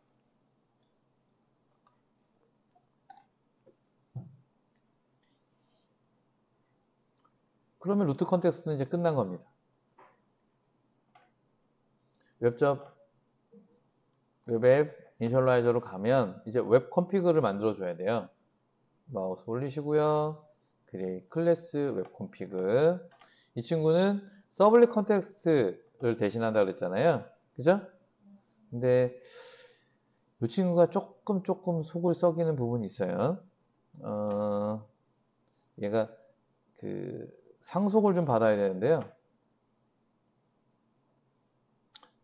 [SPEAKER 1] 그러면 루트 컨텍스트는 이제 끝난 겁니다. 웹앱 이니셜라이저로 가면 이제 웹 컨피그를 만들어 줘야 돼요. 마우스 올리시고요. 그래 클래스 웹 컨피그. 이 친구는 서블릿 컨텍스트를 대신한다 그랬잖아요. 그죠? 근데 이 친구가 조금 속을 썩이는 부분이 있어요. 얘가 그 상속을 좀 받아야 되는데요.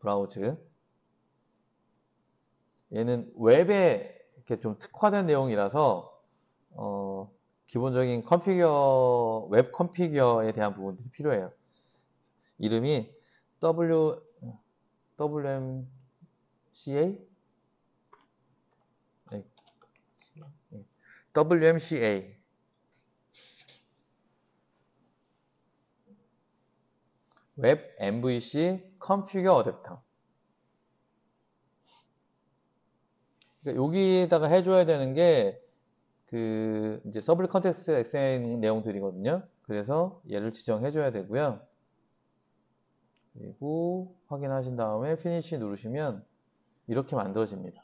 [SPEAKER 1] 브라우즈. 얘는 웹에 이렇게 좀 특화된 내용이라서 기본적인 웹 컨피규어에 대한 부분들이 필요해요. 이름이 WMCA? 네. WMCA. 웹 MVC 컨피규어 어댑터. 그러니까 여기다가 해줘야 되는 게 이제 서블릿 컨텍스트 XML 내용들이거든요. 그래서 얘를 지정해줘야 되고요. 그리고 확인하신 다음에 피니시 누르시면 이렇게 만들어집니다.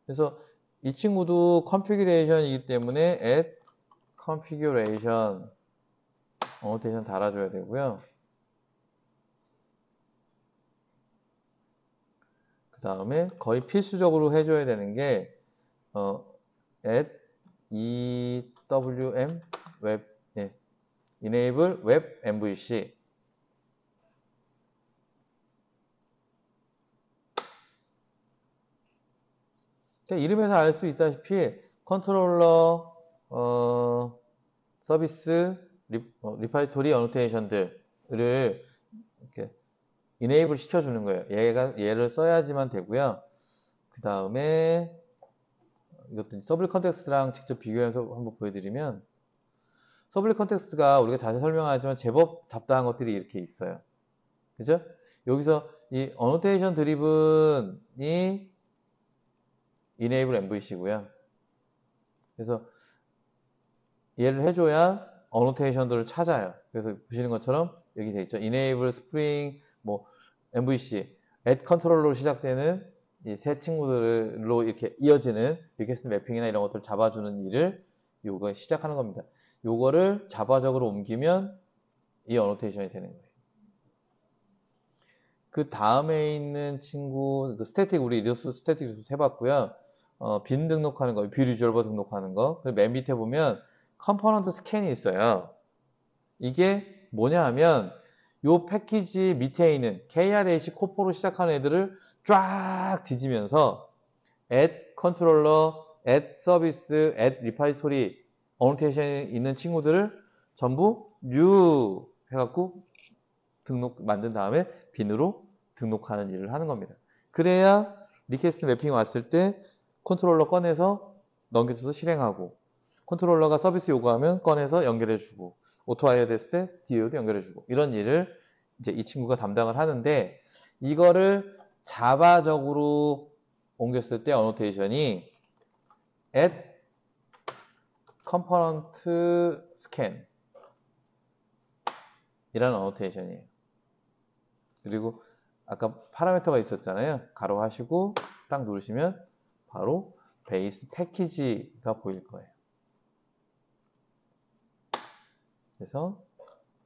[SPEAKER 1] 그래서 이 친구도 컨피규레이션이기 때문에 add configuration 어노테이션 달아줘야 되고요. 그 다음에 거의 필수적으로 해줘야 되는 게 add EWM web enable web MVC 그러니까 이름에서 알 수 있다시피 컨트롤러 서비스 리파지토리 어노테이션들을 이렇게 enable 시켜주는 거예요. 얘를 써야지만 되고요. 그 다음에 이것도 서블릿 컨텍스트랑 직접 비교해서 한번 보여드리면 서블릿 컨텍스트가 우리가 자세히 설명하지만 제법 잡다한 것들이 이렇게 있어요. 그죠? 여기서 이 어노테이션 드리븐이 enable MVC고요. 그래서 얘를 해줘야 어노테이션들을 찾아요. 그래서 보시는 것처럼 여기 돼 있죠. enable, spring, 뭐 MVC, add 컨트롤러로 시작되는 이 세 친구들로 이렇게 이어지는 리퀘스트 매핑이나 이런 것들을 잡아주는 일을 요거 시작하는 겁니다. 요거를 자바적으로 옮기면 이 어노테이션이 되는 거예요. 그 다음에 있는 친구, 스태틱, 우리 리소스 스태틱 해봤고요. 빈 등록하는 거, 뷰 리졸버 등록하는 거. 그리고 맨 밑에 보면 컴포넌트 스캔이 있어요. 이게 뭐냐 하면 요 패키지 밑에 있는 KRH 코포로 시작하는 애들을 쫙 뒤지면서 add controller, add service, add repository, annotation이 있는 친구들을 전부 new 해갖고 만든 다음에 빈으로 등록하는 일을 하는 겁니다. 그래야 리퀘스트 매핑 왔을 때 컨트롤러 꺼내서 넘겨줘서 실행하고 컨트롤러가 서비스 요구하면 꺼내서 연결해주고 오토와이어 됐을 때 DO도 연결해주고 이런 일을 이제 이 친구가 담당을 하는데 이거를 자바적으로 옮겼을 때 어노테이션이 add component scan 이라는 어노테이션이에요. 그리고 아까 파라미터가 있었잖아요. 가로 하시고 딱 누르시면 바로 베이스 패키지가 보일 거예요. 그래서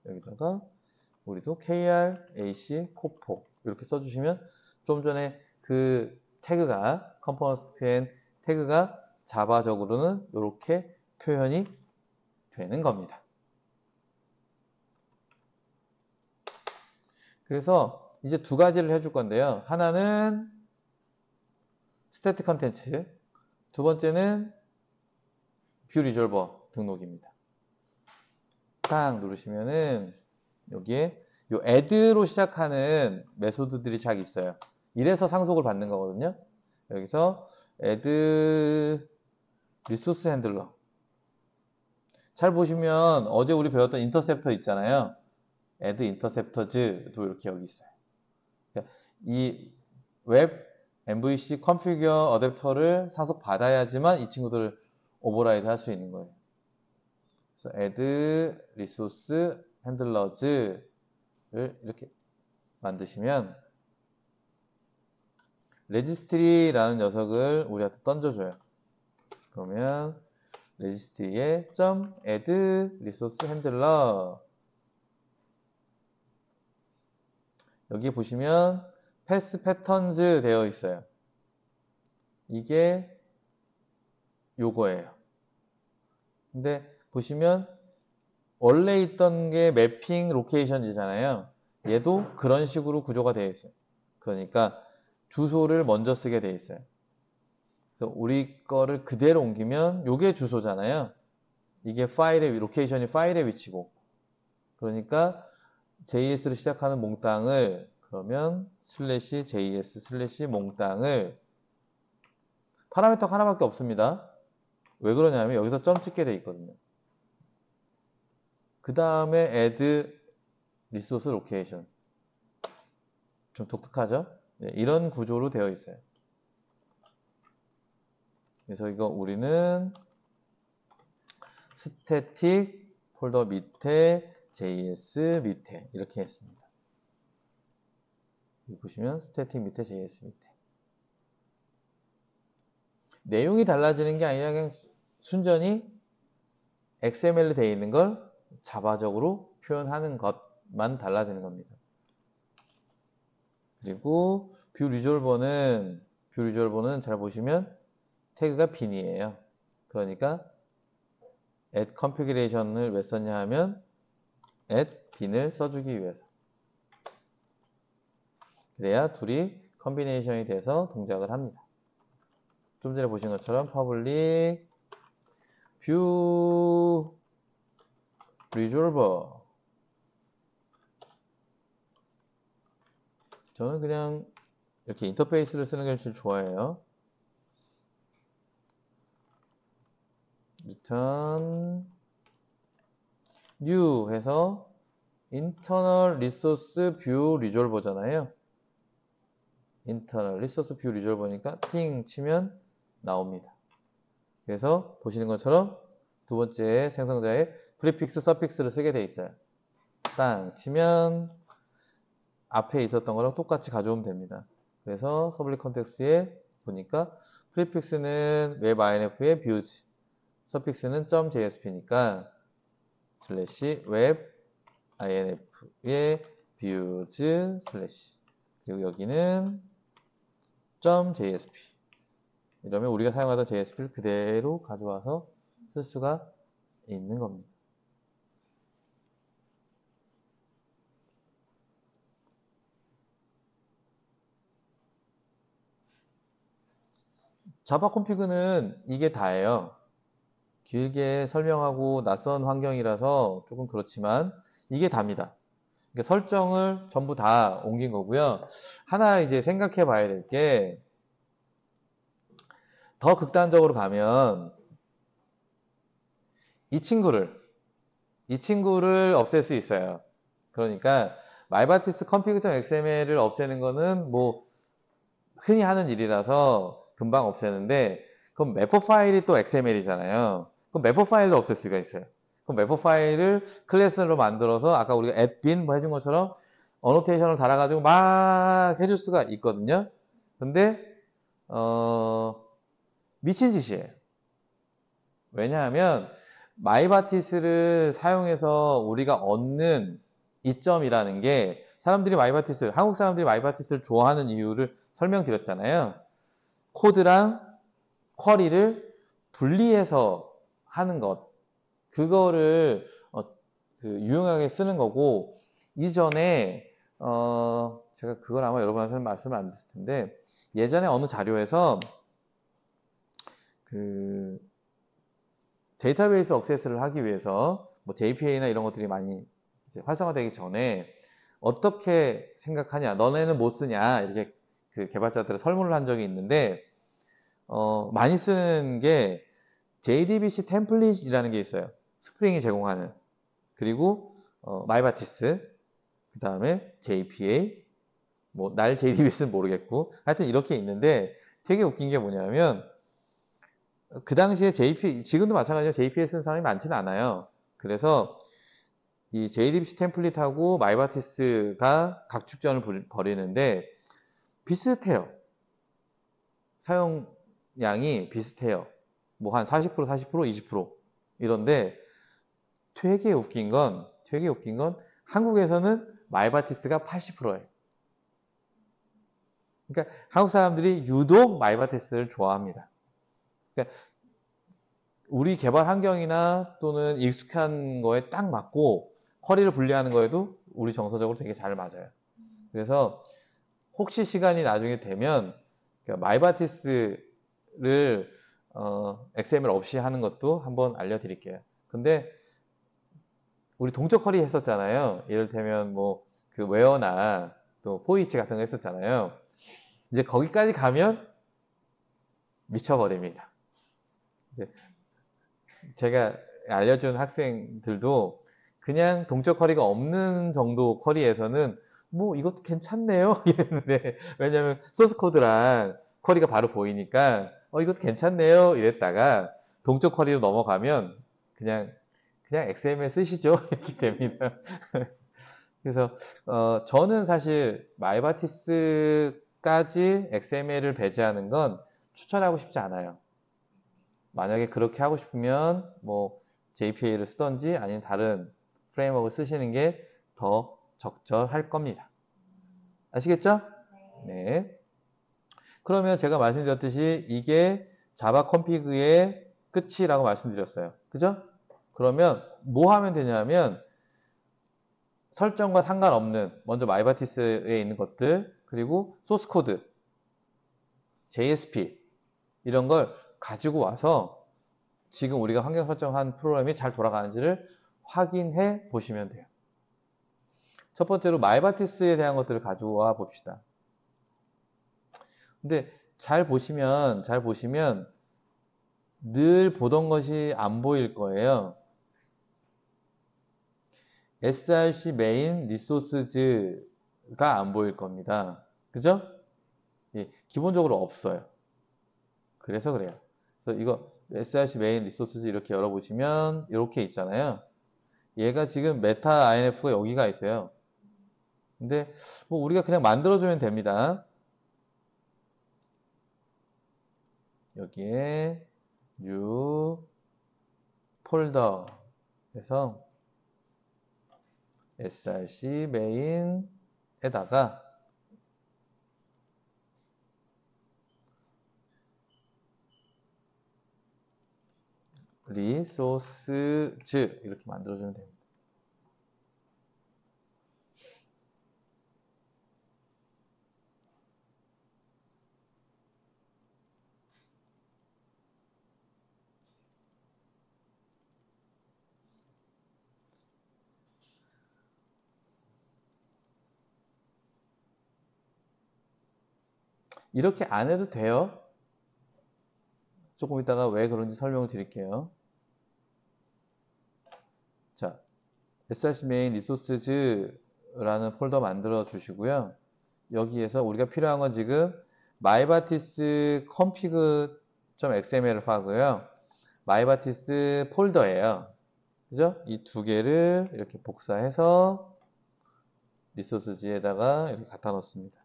[SPEAKER 1] 여기다가 우리도 KR, AC, 코포 이렇게 써주시면 좀 전에 그 태그가 컴포넌트 태그가 자바적으로는 이렇게 표현이 되는 겁니다. 그래서 이제 두 가지를 해줄 건데요. 하나는 스태틱 컨텐츠, 두 번째는 뷰 리졸버 등록입니다. 딱 누르시면은 여기에 요 add로 시작하는 메소드들이 잘 있어요. 이래서 상속을 받는 거거든요. 여기서 add 리소스 핸들러. 잘 보시면 어제 우리 배웠던 인터셉터 있잖아요. add interceptors도 이렇게 여기 있어요. 이 웹 MVC 컨피규어 어댑터를 상속 받아야지만 이 친구들을 오버라이드 할 수 있는 거예요. 그래서 add resource handlers를 이렇게 만드시면 registry라는 녀석을 우리한테 던져줘요. 그러면 registry에 .add resource handler 여기 보시면 패스 패턴즈 되어 있어요. 이게 요거예요. 근데 보시면 원래 있던 게 매핑 로케이션이잖아요. 얘도 그런 식으로 구조가 되어 있어요. 그러니까 주소를 먼저 쓰게 되어 있어요. 그래서 우리 거를 그대로 옮기면 요게 주소잖아요. 이게 파일의 로케이션이 파일의 위치고. 그러니까 JS로 시작하는 몽땅을 그러면 /js/ 몽땅을 파라미터가 하나밖에 없습니다. 왜 그러냐면 여기서 점 찍게 돼 있거든요. 그 다음에 add resource location. 좀 독특하죠? 네, 이런 구조로 되어 있어요. 그래서 이거 우리는 static 폴더 밑에 js 밑에 이렇게 했습니다. 여기 보시면 static 밑에 js 밑에 내용이 달라지는 게 아니라 그냥 순전히 XML로 되어 있는 걸 자바적으로 표현하는 것만 달라지는 겁니다. 그리고 뷰 리졸버는 잘 보시면 태그가 bin이에요. 그러니까 add configuration을 왜 썼냐 하면 add bin을 써주기 위해서. 그래야 둘이 컨비네이션이 돼서 동작을 합니다. 좀 전에 보신 것처럼 public view resolver 저는 그냥 이렇게 인터페이스를 쓰는 걸 제일 좋아해요. return new 해서 internal resource view resolver잖아요. internal resource view resolver니까 팅 치면 나옵니다. 그래서 보시는 것처럼 두 번째 생성자에 프리픽스, 서픽스를 쓰게 돼 있어요. 땅 치면 앞에 있었던 거랑 똑같이 가져오면 됩니다. 그래서 서블릿 컨텍스트에 보니까 프리픽스는 웹 INF의 views, 서픽스는 .jsp니까 /web INF의 views / 그리고 여기는 .jsp 이러면 우리가 사용하던 JSP를 그대로 가져와서 쓸 수가 있는 겁니다. 자바 콘피그는 이게 다예요. 길게 설명하고 낯선 환경이라서 조금 그렇지만 이게 답니다. 그러니까 설정을 전부 다 옮긴 거고요. 하나 이제 생각해 봐야 될 게 더 극단적으로 가면 이 친구를 없앨 수 있어요. 그러니까 말바티스 config.xml을 없애는 거는 뭐 흔히 하는 일이라서 금방 없애는데 그럼 매퍼 파일이 또 XML이잖아요. 그럼 매퍼 파일도 없앨 수가 있어요. 그럼 매퍼 파일을 클래스로 만들어서 아까 우리가 add bin 뭐 해준 것처럼 어노테이션을 달아가지고 막 해줄 수가 있거든요. 근데 미친 짓이에요. 왜냐하면 마이바티스를 사용해서 우리가 얻는 이점이라는 게 사람들이 한국 사람들이 마이바티스를 좋아하는 이유를 설명드렸잖아요. 코드랑 쿼리를 분리해서 하는 것. 그거를 유용하게 쓰는 거고, 이전에 제가 그걸 아마 여러분한테 말씀을 안 드렸을 텐데, 예전에 어느 자료에서 그 데이터베이스 액세스를 하기 위해서 뭐 JPA나 이런 것들이 많이 이제 활성화되기 전에 어떻게 생각하냐, 너네는 못 쓰냐, 이렇게 그 개발자들의 설문을 한 적이 있는데, 많이 쓰는 게 JDBC 템플릿이라는 게 있어요. 스프링이 제공하는. 그리고 마이바티스, 그 다음에 JPA, 뭐 날 JDBC는 모르겠고, 하여튼 이렇게 있는데 되게 웃긴 게 뭐냐면 그 당시에 지금도 마찬가지로 JPA 쓰는 사람이 많지는 않아요. 그래서 이 JDBC 템플릿하고 마이바티스가 각축전을 벌이는데 비슷해요. 사용량이 비슷해요. 뭐 한 40%, 20% 이런데 되게 웃긴 건 한국에서는 마이바티스가 80%예요. 그러니까 한국 사람들이 유독 마이바티스를 좋아합니다. 그러니까 우리 개발 환경이나 또는 익숙한 거에 딱 맞고 쿼리를 분리하는 거에도 우리 정서적으로 되게 잘 맞아요. 그래서 혹시 시간이 나중에 되면 마이바티스를 XML 없이 하는 것도 한번 알려드릴게요. 근데 우리 동적 쿼리 했었잖아요. 예를들면 뭐 그 웨어나 또 포이치 같은 거 했었잖아요. 이제 거기까지 가면 미쳐버립니다. 이제 제가 알려준 학생들도 그냥 동적 쿼리가 없는 정도 쿼리에서는 뭐 이것도 괜찮네요 이랬는데, 왜냐면 소스 코드랑 쿼리가 바로 보이니까 이것도 괜찮네요 이랬다가 동적 쿼리로 넘어가면 그냥 XML 쓰시죠 이렇게 됩니다. 그래서 저는 사실 마이바티스까지 XML을 배제하는 건 추천하고 싶지 않아요. 만약에 그렇게 하고 싶으면 뭐 JPA를 쓰던지 아니면 다른 프레임워크를 쓰시는 게 더 적절할 겁니다. 아시겠죠? 네. 그러면 제가 말씀드렸듯이 이게 자바 컴피그의 끝이라고 말씀드렸어요. 그죠? 그러면 뭐 하면 되냐면 설정과 상관없는 먼저 마이바티스에 있는 것들, 그리고 소스 코드, JSP 이런 걸 가지고 와서 지금 우리가 환경 설정한 프로그램이 잘 돌아가는지를 확인해 보시면 돼요. 첫 번째로 마이바티스에 대한 것들을 가져와 봅시다. 근데 잘 보시면 늘 보던 것이 안 보일 거예요. src 메인 리소스즈가 안 보일 겁니다. 그죠? 예, 기본적으로 없어요. 그래서 그래요. 그래서 이거 src 메인 리소스즈 이렇게 열어보시면 이렇게 있잖아요. 얘가 지금 메타 INF가 여기가 있어요. 근데 뭐 우리가 그냥 만들어주면 됩니다. 여기에 new 폴더에서 src 메인에다가 리소스즈 이렇게 만들어주면 됩니다. 이렇게 안 해도 돼요. 조금 이따가 왜 그런지 설명을 드릴게요. 자, src main resources라는 폴더 만들어 주시고요. 여기에서 우리가 필요한 건 지금 mybatis config.xml 파고요. mybatis 폴더예요. 그죠? 이 두 개를 이렇게 복사해서 리소스지에다가 이렇게 갖다 놓습니다.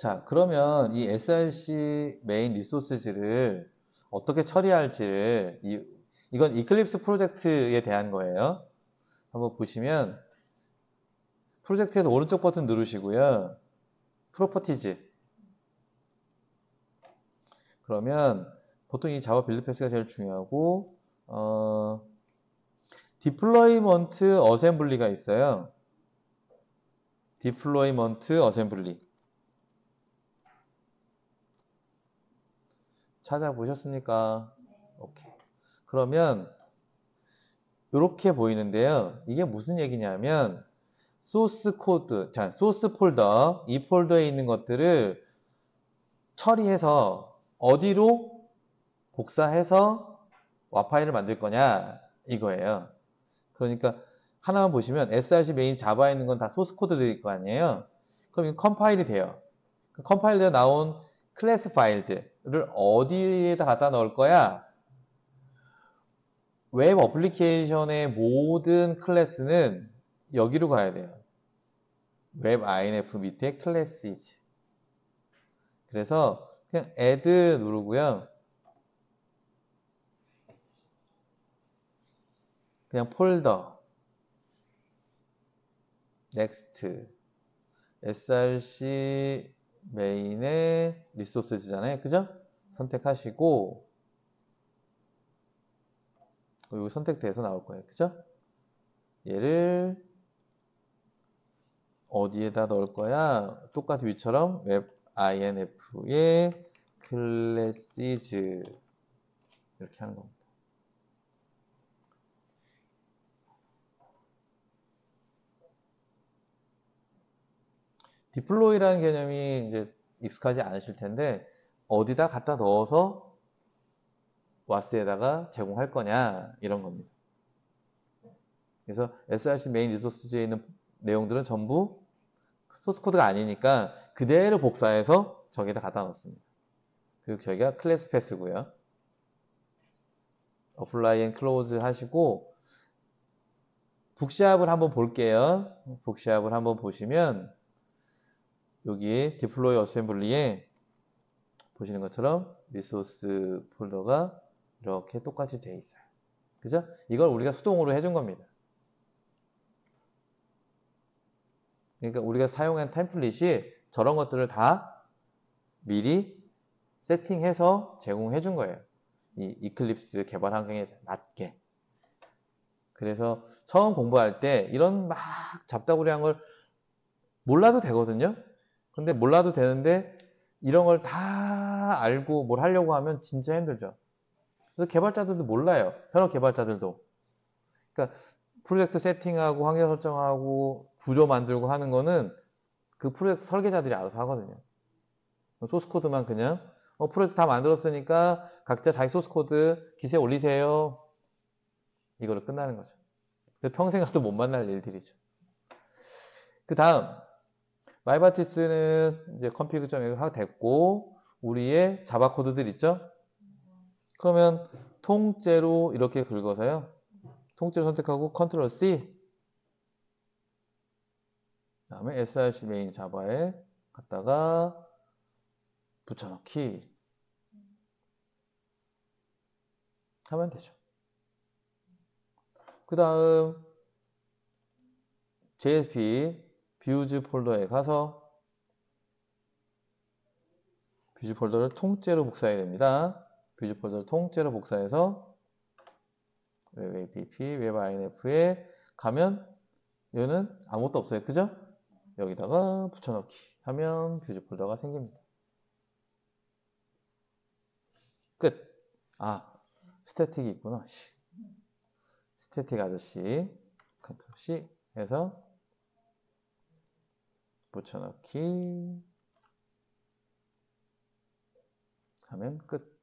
[SPEAKER 1] 자, 그러면 이 src 메인 리소스즈를 어떻게 처리할지를 이건 이클립스 프로젝트에 대한 거예요. 한번 보시면 프로젝트에서 오른쪽 버튼 누르시고요. 프로퍼티즈. 그러면 보통 이 자바 빌드 패스가 제일 중요하고 디플로이먼트 어셈블리가 있어요. 디플로이먼트 어셈블리. 찾아보셨습니까? 오케이. 그러면 이렇게 보이는데요. 이게 무슨 얘기냐면 소스 코드, 자, 소스 폴더, 이 폴더에 있는 것들을 처리해서 어디로 복사해서 와 파일을 만들 거냐 이거예요. 그러니까 하나만 보시면 src 메인 자바에 있는 건 다 소스 코드들일 거 아니에요. 그럼 이거 컴파일이 돼요. 컴파일에 나온 클래스 파일들을 어디에다 갖다 넣을 거야? 웹 어플리케이션의 모든 클래스는 여기로 가야 돼요. 웹 inf 밑에 클래스이지. 그래서 그냥 add 누르고요. 그냥 폴더 next src 메인의 리소스잖아요. 그죠? 선택하시고 여기 선택돼서 나올 거예요. 그죠? 얘를 어디에다 넣을 거야? 똑같이 위처럼 웹 inf의 클래시즈 이렇게 하는 겁니다. 디플로이라는 개념이 이제 익숙하지 않으실 텐데 어디다 갖다 넣어서 와스에다가 제공할 거냐 이런 겁니다. 그래서 src 메인 리소스즈에 있는 내용들은 전부 소스 코드가 아니니까 그대로 복사해서 저기다 갖다 넣습니다. 그리고 저기가 클래스 패스고요. apply and close 하시고 북시압을 한번 볼게요. 북시압을 한번 보시면 여기 deploy assembly에 보시는 것처럼 리소스 폴더가 이렇게 똑같이 되어 있어요. 그죠? 이걸 우리가 수동으로 해준 겁니다. 그러니까 우리가 사용한 템플릿이 저런 것들을 다 미리 세팅해서 제공해 준 거예요. 이 이클립스 개발 환경에 맞게. 그래서 처음 공부할 때 이런 막 잡다구리한 걸 몰라도 되거든요. 근데 몰라도 되는데 이런 걸 다 알고 뭘 하려고 하면 진짜 힘들죠. 그래서 개발자들도 몰라요. 현업 개발자들도. 그러니까 프로젝트 세팅하고 환경 설정하고 구조 만들고 하는 거는 그 프로젝트 설계자들이 알아서 하거든요. 소스 코드만 그냥 프로젝트 다 만들었으니까 각자 자기 소스 코드 기세 올리세요. 이거로 끝나는 거죠. 평생 가도 못 만날 일들이죠. 그 다음 마이바티스는 이제 컴피그.exe 됐고 우리의 자바 코드들 있죠? 그러면 통째로 이렇게 긁어서요. 통째로 선택하고 컨트롤 C 그 다음에 src 메인 자바에 갖다가 붙여넣기 하면 되죠. 그 다음 JSP 뷰즈 폴더에 가서 뷰즈 폴더를 통째로 복사해야 됩니다. 뷰즈 폴더를 통째로 복사해서 웹 app, 웹 inf에 가면 얘는 아무것도 없어요. 그죠? 여기다가 붙여넣기 하면 뷰즈 폴더가 생깁니다. 끝. 아, 스태틱이 있구나. 스태틱 아저씨 컨트롤 C 해서 붙여넣기 하면 끝.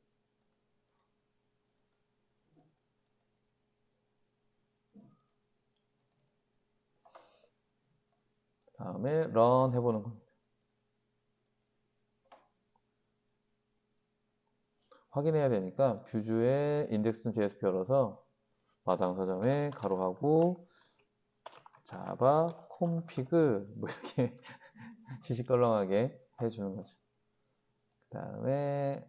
[SPEAKER 1] 다음에 run 해보는 겁니다. 확인해야 되니까 뷰즈의 index.jsp 열어서 마당 서점에 가로하고 자바 콤피그 뭐 이렇게 시시껄렁하게 해주는 거죠. 그 다음에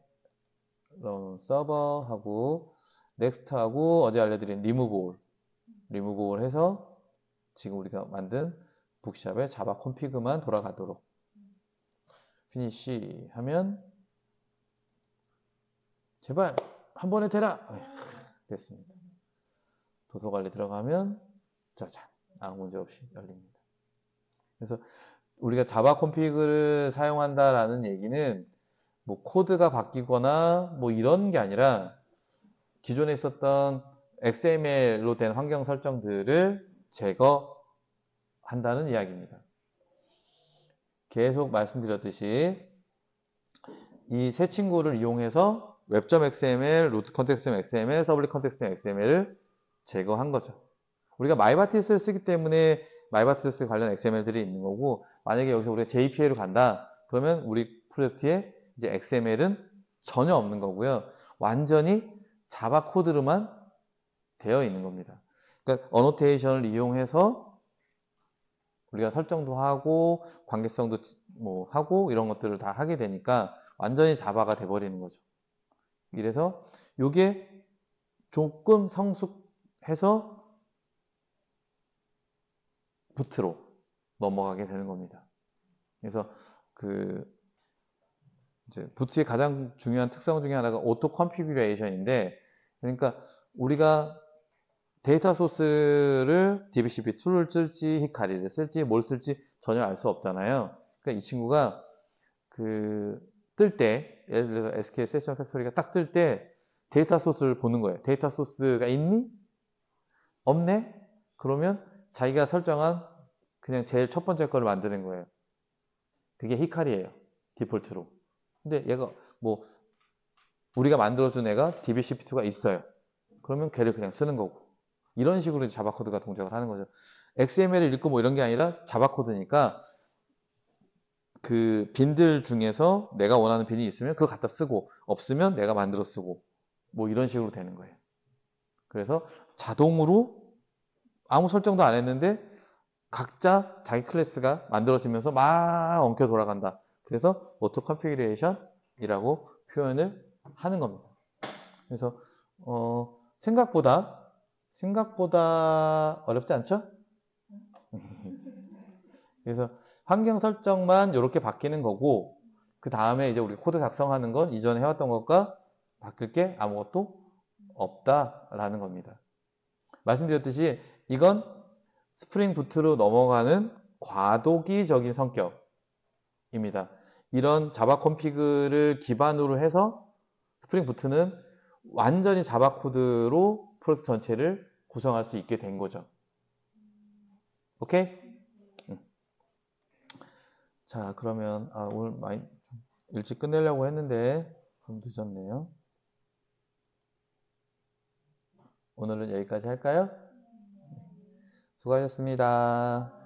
[SPEAKER 1] run 서버하고 next하고 어제 알려드린 remove all 해서 지금 우리가 만든 북샵의 자바 콘피그만 돌아가도록 finish 하면 제발 한 번에 되라. 됐습니다. 도서관리 들어가면 짜잔, 아무 문제 없이 열립니다. 그래서 우리가 자바 콘피그를 사용한다라는 얘기는 뭐 코드가 바뀌거나 뭐 이런 게 아니라 기존에 있었던 XML로 된 환경 설정들을 제거한다는 이야기입니다. 계속 말씀드렸듯이 이 세 친구를 이용해서 web.xml, root context XML, public context XML을 제거한 거죠. 우리가 마이바티스를 쓰기 때문에 마이바티스 관련 XML들이 있는 거고, 만약에 여기서 우리가 JPA로 간다 그러면 우리 프로젝트에 이제 XML은 전혀 없는 거고요. 완전히 자바 코드로만 되어 있는 겁니다. 그러니까 어노테이션을 이용해서 우리가 설정도 하고 관계성도 뭐 하고 이런 것들을 다 하게 되니까 완전히 자바가 돼버리는 거죠. 이래서 이게 조금 성숙해서 부트로 넘어가게 되는 겁니다. 그래서 이제 부트의 가장 중요한 특성 중에 하나가 오토 컨피규레이션인데, 그러니까 우리가 데이터 소스를 DBCP2를 쓸지 히카리를 쓸지 뭘 쓸지 전혀 알 수 없잖아요. 그러니까 이 친구가 뜰 때, 예를 들어서 SQL 세션 팩토리가 딱 뜰 때 데이터 소스를 보는 거예요. 데이터 소스가 있니? 없네? 그러면 자기가 설정한 그냥 제일 첫 번째 거를 만드는 거예요. 그게 히카리예요. 디폴트로. 근데 얘가 뭐 우리가 만들어준 애가 DBCP2가 있어요. 그러면 걔를 그냥 쓰는 거고. 이런 식으로 자바 코드가 동작을 하는 거죠. XML을 읽고 뭐 이런 게 아니라 자바 코드니까 그 빈들 중에서 내가 원하는 빈이 있으면 그거 갖다 쓰고, 없으면 내가 만들어 쓰고, 뭐 이런 식으로 되는 거예요. 그래서 자동으로 아무 설정도 안 했는데 각자 자기 클래스가 만들어지면서 막 엉켜 돌아간다. 그래서 오토 컨피규레이션이라고 표현을 하는 겁니다. 그래서 생각보다 어렵지 않죠? 그래서 환경 설정만 이렇게 바뀌는 거고, 그 다음에 이제 우리 코드 작성하는 건 이전에 해왔던 것과 바뀔 게 아무것도 없다라는 겁니다. 말씀드렸듯이 이건 스프링 부트로 넘어가는 과도기적인 성격입니다. 이런 자바 콘피그를 기반으로 해서 스프링 부트는 완전히 자바 코드로 프로젝트 전체를 구성할 수 있게 된 거죠. 오케이? 자, 그러면 오늘 많이 일찍 끝내려고 했는데 좀 늦었네요. 오늘은 여기까지 할까요? 수고하셨습니다.